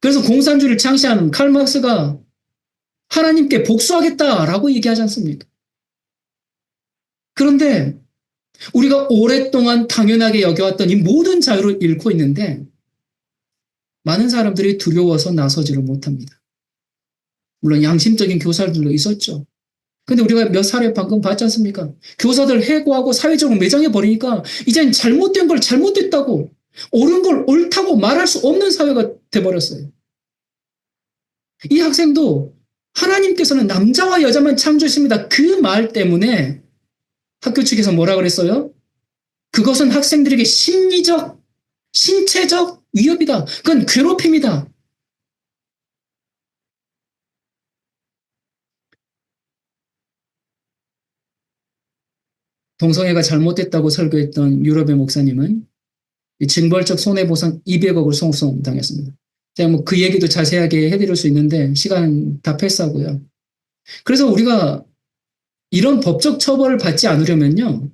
그래서 공산주의를 창시한 칼 막스가 하나님께 복수하겠다라고 얘기하지 않습니까? 그런데 우리가 오랫동안 당연하게 여겨왔던 이 모든 자유를 잃고 있는데 많은 사람들이 두려워서 나서지를 못합니다. 물론 양심적인 교사들도 있었죠. 근데 우리가 몇 사례 방금 봤지 않습니까? 교사들 해고하고 사회적으로 매장해버리니까 이젠 잘못된 걸 잘못됐다고 옳은 걸 옳다고 말할 수 없는 사회가 돼버렸어요. 이 학생도 하나님께서는 남자와 여자만 창조했습니다. 그 말 때문에 학교 측에서 뭐라 그랬어요? 그것은 학생들에게 심리적, 신체적 위협이다. 그건 괴롭힘이다. 동성애가 잘못됐다고 설교했던 유럽의 목사님은 징벌적 손해보상 200억을 송송당했습니다. 제가 뭐 그 얘기도 자세하게 해드릴 수 있는데 시간 다 패스하고요. 그래서 우리가 이런 법적 처벌을 받지 않으려면요.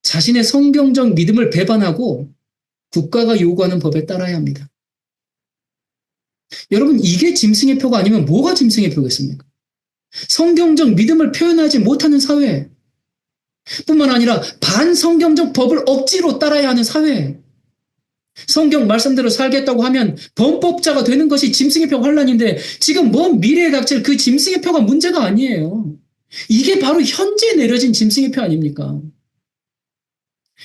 자신의 성경적 믿음을 배반하고 국가가 요구하는 법에 따라야 합니다. 여러분 이게 짐승의 표가 아니면 뭐가 짐승의 표겠습니까? 성경적 믿음을 표현하지 못하는 사회 뿐만 아니라 반성경적 법을 억지로 따라야 하는 사회 성경 말씀대로 살겠다고 하면 범법자가 되는 것이 짐승의 표 환란인데 지금 먼 미래에 닥칠 그 짐승의 표가 문제가 아니에요. 이게 바로 현재 내려진 짐승의 표 아닙니까?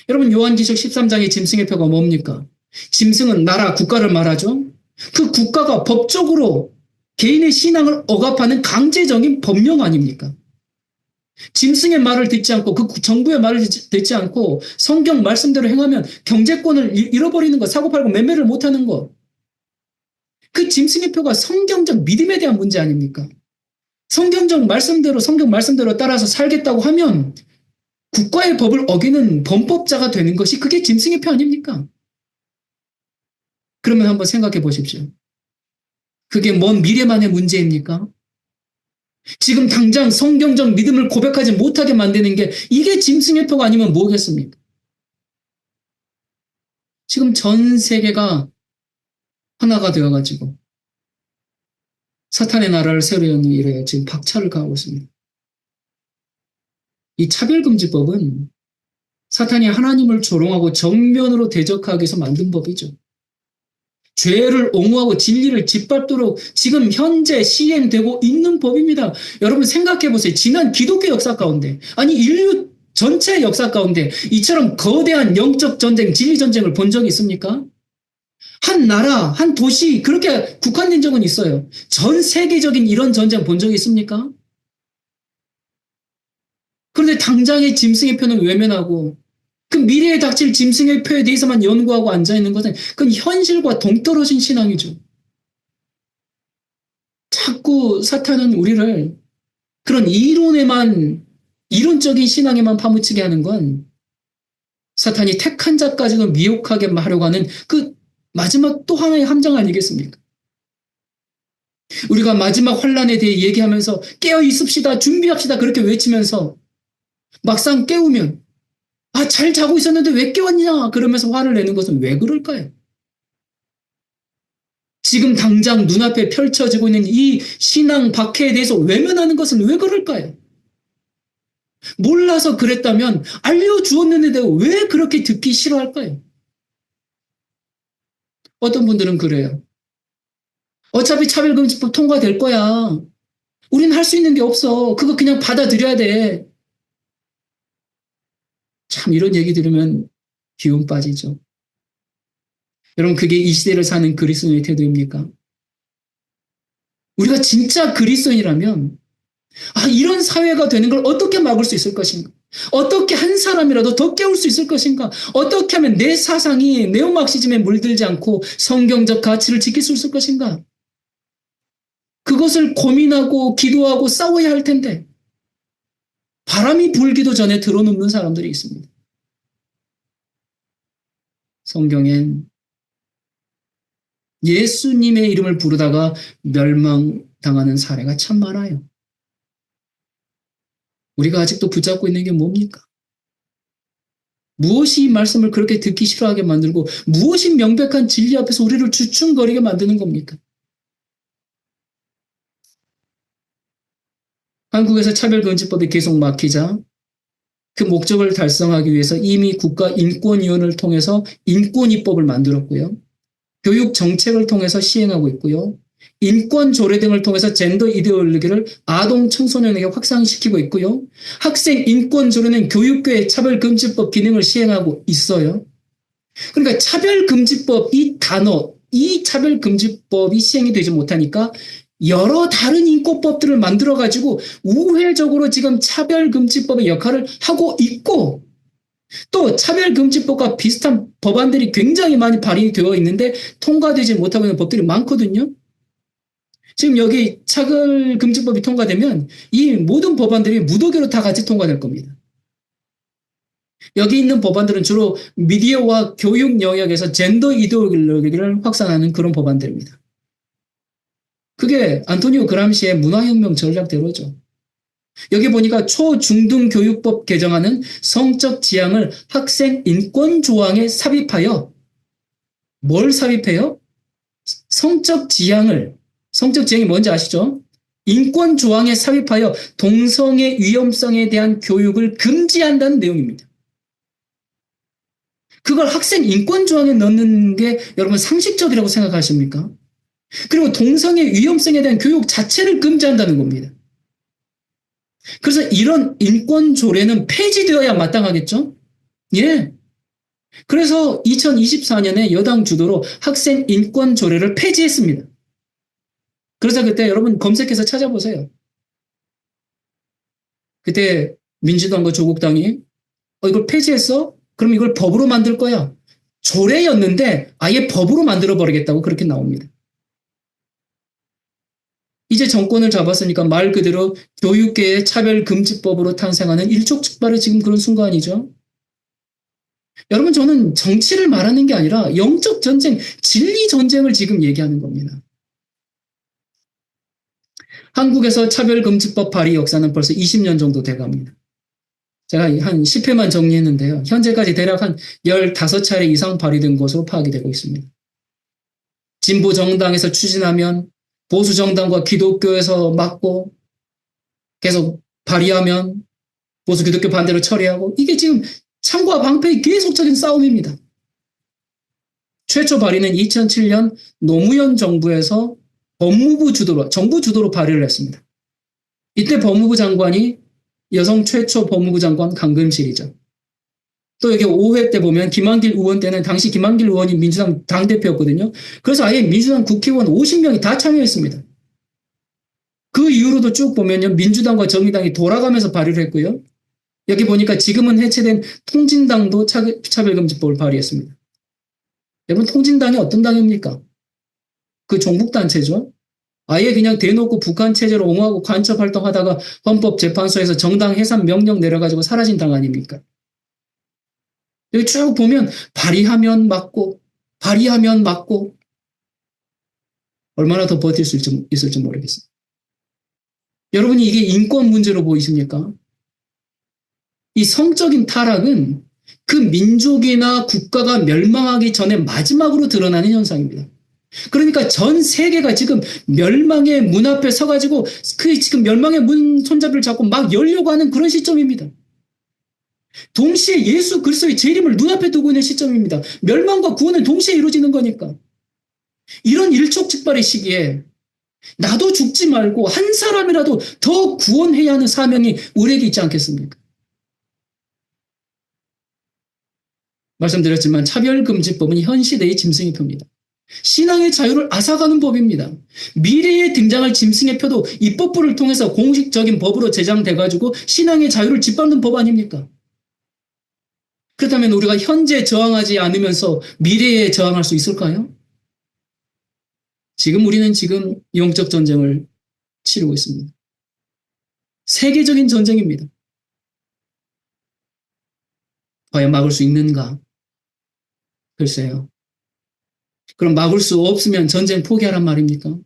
여러분 요한기적 13장의 짐승의 표가 뭡니까? 짐승은 나라, 국가를 말하죠. 그 국가가 법적으로 개인의 신앙을 억압하는 강제적인 법령 아닙니까? 짐승의 말을 듣지 않고 그 정부의 말을 듣지 않고 성경 말씀대로 행하면 경제권을 잃어버리는 것, 사고팔고 매매를 못하는 것. 그 짐승의 표가 성경적 믿음에 대한 문제 아닙니까? 성경적 말씀대로 성경 말씀대로 따라서 살겠다고 하면 국가의 법을 어기는 범법자가 되는 것이 그게 짐승의 표 아닙니까? 그러면 한번 생각해 보십시오. 그게 먼 미래만의 문제입니까? 지금 당장 성경적 믿음을 고백하지 못하게 만드는 게 이게 짐승의 표가 아니면 뭐겠습니까? 지금 전 세계가 하나가 되어가지고 사탄의 나라를 세우려는 일에 지금 박차를 가하고 있습니다. 이 차별금지법은 사탄이 하나님을 조롱하고 정면으로 대적하기 위해서 만든 법이죠. 죄를 옹호하고 진리를 짓밟도록 지금 현재 시행되고 있는 법입니다. 여러분 생각해 보세요. 지난 기독교 역사 가운데 아니 인류 전체 역사 가운데 이처럼 거대한 영적 전쟁, 진리 전쟁을 본 적이 있습니까? 한 나라, 한 도시 그렇게 국한된 적은 있어요. 전 세계적인 이런 전쟁 본 적이 있습니까? 그런데 당장의 짐승의 표는 외면하고 그 미래에 닥칠 짐승의 표에 대해서만 연구하고 앉아있는 것은 그건 현실과 동떨어진 신앙이죠. 자꾸 사탄은 우리를 그런 이론적인 신앙에만 파묻히게 하는 건 사탄이 택한 자까지도 미혹하게 하려고 하는 그 마지막 또 하나의 함정 아니겠습니까? 우리가 마지막 환란에 대해 얘기하면서 깨어 있읍시다, 준비합시다 그렇게 외치면서 막상 깨우면 잘 자고 있었는데 왜 깨웠냐 그러면서 화를 내는 것은 왜 그럴까요? 지금 당장 눈앞에 펼쳐지고 있는 이 신앙 박해에 대해서 외면하는 것은 왜 그럴까요? 몰라서 그랬다면 알려주었는데 왜 그렇게 듣기 싫어할까요? 어떤 분들은 그래요. 어차피 차별금지법 통과될 거야. 우린 할 수 있는 게 없어. 그거 그냥 받아들여야 돼. 참 이런 얘기 들으면 기운 빠지죠. 여러분 그게 이 시대를 사는 그리스도인의 태도입니까? 우리가 진짜 그리스도인이라면 이런 사회가 되는 걸 어떻게 막을 수 있을 것인가? 어떻게 한 사람이라도 더 깨울 수 있을 것인가? 어떻게 하면 내 사상이 네오마르시즘에 물들지 않고 성경적 가치를 지킬 수 있을 것인가? 그것을 고민하고 기도하고 싸워야 할 텐데 바람이 불기도 전에 들어눕는 사람들이 있습니다. 성경엔 예수님의 이름을 부르다가 멸망당하는 사례가 참 많아요. 우리가 아직도 붙잡고 있는 게 뭡니까? 무엇이 이 말씀을 그렇게 듣기 싫어하게 만들고 무엇이 명백한 진리 앞에서 우리를 주춤거리게 만드는 겁니까? 한국에서 차별금지법이 계속 막히자 그 목적을 달성하기 위해서 이미 국가인권위원회를 통해서 인권위법을 만들었고요. 교육 정책을 통해서 시행하고 있고요. 인권 조례 등을 통해서 젠더 이데올로기를 아동 청소년에게 확산시키고 있고요. 학생 인권 조례는 교육교의 차별금지법 기능을 시행하고 있어요. 그러니까 차별금지법 이 단어, 이 차별금지법이 시행이 되지 못하니까 여러 다른 인권법들을 만들어가지고 우회적으로 지금 차별금지법의 역할을 하고 있고 또 차별금지법과 비슷한 법안들이 굉장히 많이 발의되어 있는데 통과되지 못하고 있는 법들이 많거든요. 지금 여기 차별금지법이 통과되면 이 모든 법안들이 무더기로 다 같이 통과될 겁니다. 여기 있는 법안들은 주로 미디어와 교육 영역에서 젠더 이데올로기를 확산하는 그런 법안들입니다. 그게 안토니오 그람시의 문화혁명 전략대로죠. 여기 보니까 초중등 교육법 개정안은 성적 지향을 학생 인권 조항에 삽입하여 뭘 삽입해요? 성적 지향이 뭔지 아시죠? 인권 조항에 삽입하여 동성의 위험성에 대한 교육을 금지한다는 내용입니다. 그걸 학생 인권 조항에 넣는 게 여러분 상식적이라고 생각하십니까? 그리고 동성의 위험성에 대한 교육 자체를 금지한다는 겁니다. 그래서 이런 인권 조례는 폐지되어야 마땅하겠죠? 예. 그래서 2024년에 여당 주도로 학생 인권 조례를 폐지했습니다. 그래서 그때 여러분 검색해서 찾아보세요. 그때 민주당과 조국당이 이걸 폐지했어? 그럼 이걸 법으로 만들 거야. 조례였는데 아예 법으로 만들어버리겠다고 그렇게 나옵니다. 이제 정권을 잡았으니까 말 그대로 교육계의 차별금지법으로 탄생하는 일촉즉발의 지금 그런 순간이죠. 여러분 저는 정치를 말하는 게 아니라 영적 전쟁, 진리 전쟁을 지금 얘기하는 겁니다. 한국에서 차별금지법 발의 역사는 벌써 20년 정도 돼갑니다. 제가 한 10회만 정리했는데요. 현재까지 대략 한 15차례 이상 발의된 것으로 파악이 되고 있습니다. 진보 정당에서 추진하면 보수 정당과 기독교에서 막고 계속 발의하면 보수 기독교 반대로 처리하고 이게 지금 창과 방패의 계속적인 싸움입니다. 최초 발의는 2007년 노무현 정부에서 정부 주도로 발의를 했습니다. 이때 법무부 장관이 여성 최초 법무부 장관 강금실이죠. 또 여기 5회 때 보면 김한길 의원 때는 당시 김한길 의원이 민주당 당대표였거든요. 그래서 아예 민주당 국회의원 50명이 다 참여했습니다. 그 이후로도 쭉 보면요. 민주당과 정의당이 돌아가면서 발의를 했고요. 여기 보니까 지금은 해체된 통진당도 차별금지법을 발의했습니다. 여러분 통진당이 어떤 당입니까? 그 종북단체죠. 아예 그냥 대놓고 북한 체제로 옹호하고 간첩 활동하다가 헌법재판소에서 정당 해산 명령 내려가지고 사라진 당 아닙니까? 여기 쭉 보면 발의하면 맞고 발의하면 맞고 얼마나 더 버틸 수 있을지 모르겠어요. 여러분이 이게 인권 문제로 보이십니까? 이 성적인 타락은 그 민족이나 국가가 멸망하기 전에 마지막으로 드러나는 현상입니다. 그러니까 전 세계가 지금 멸망의 문 앞에 서가지고 그 지금 멸망의 문 손잡이를 잡고 막 열려고 하는 그런 시점입니다. 동시에 예수 그리스도의 재림을 눈앞에 두고 있는 시점입니다. 멸망과 구원은 동시에 이루어지는 거니까. 이런 일촉즉발의 시기에 나도 죽지 말고 한 사람이라도 더 구원해야 하는 사명이 우리에게 있지 않겠습니까? 말씀드렸지만 차별금지법은 현 시대의 짐승의 표입니다. 신앙의 자유를 앗아가는 법입니다. 미래에 등장할 짐승의 표도 입법부를 통해서 공식적인 법으로 제정돼가지고 신앙의 자유를 짓밟는 법 아닙니까? 그렇다면 우리가 현재 저항하지 않으면서 미래에 저항할 수 있을까요? 우리는 지금 영적 전쟁을 치르고 있습니다. 세계적인 전쟁입니다. 과연 막을 수 있는가? 글쎄요. 그럼 막을 수 없으면 전쟁 포기하란 말입니까?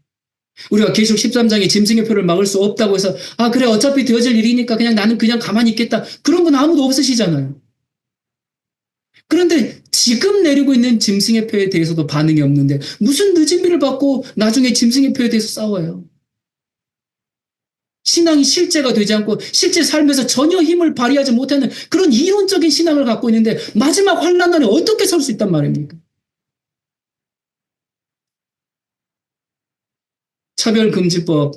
우리가 계시록 13장에 짐승의 표를 막을 수 없다고 해서 그래 어차피 되어질 일이니까 나는 그냥 가만히 있겠다. 그런 건 아무도 없으시잖아요. 그런데 지금 내리고 있는 짐승의 표에 대해서도 반응이 없는데 무슨 늦은 비를 받고 나중에 짐승의 표에 대해서 싸워요. 신앙이 실제가 되지 않고 실제 삶에서 전혀 힘을 발휘하지 못하는 그런 이론적인 신앙을 갖고 있는데 마지막 환난날에 어떻게 설 수 있단 말입니까? 차별금지법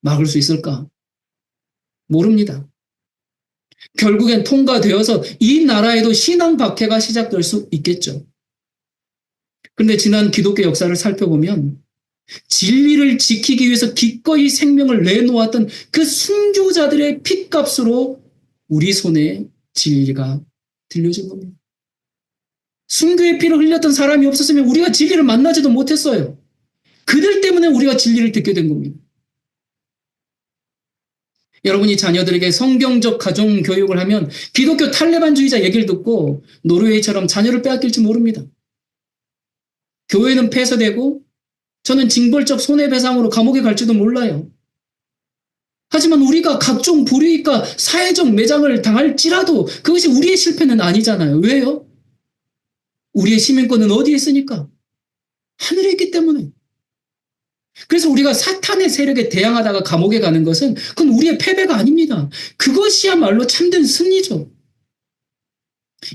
막을 수 있을까? 모릅니다. 결국엔 통과되어서 이 나라에도 신앙 박해가 시작될 수 있겠죠. 그런데 지난 기독교 역사를 살펴보면 진리를 지키기 위해서 기꺼이 생명을 내놓았던 그 순교자들의 핏값으로 우리 손에 진리가 들려진 겁니다. 순교의 피를 흘렸던 사람이 없었으면 우리가 진리를 만나지도 못했어요. 그들 때문에 우리가 진리를 듣게 된 겁니다. 여러분이 자녀들에게 성경적 가정 교육을 하면 기독교 탈레반주의자 얘기를 듣고 노르웨이처럼 자녀를 빼앗길지 모릅니다. 교회는 폐쇄되고 저는 징벌적 손해배상으로 감옥에 갈지도 몰라요. 하지만 우리가 각종 불이익과 사회적 매장을 당할지라도 그것이 우리의 실패는 아니잖아요. 왜요? 우리의 시민권은 어디에 있으니까? 하늘에 있기 때문에. 그래서 우리가 사탄의 세력에 대항하다가 감옥에 가는 것은 그건 우리의 패배가 아닙니다. 그것이야말로 참된 승리죠.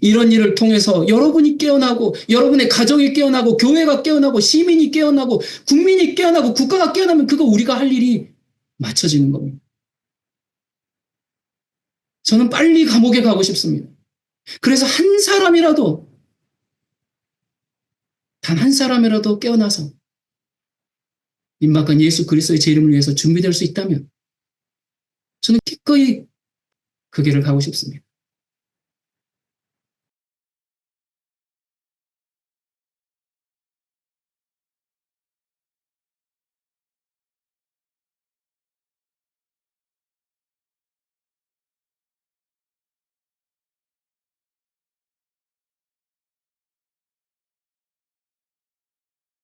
이런 일을 통해서 여러분이 깨어나고 여러분의 가정이 깨어나고 교회가 깨어나고 시민이 깨어나고 국민이 깨어나고 국가가 깨어나면 그거 우리가 할 일이 맞춰지는 겁니다. 저는 빨리 감옥에 가고 싶습니다. 그래서 한 사람이라도 단 한 사람이라도 깨어나서 임박한 예수 그리스도의 제 이름을 위해서 준비될 수 있다면 저는 기꺼이 그 길을 가고 싶습니다.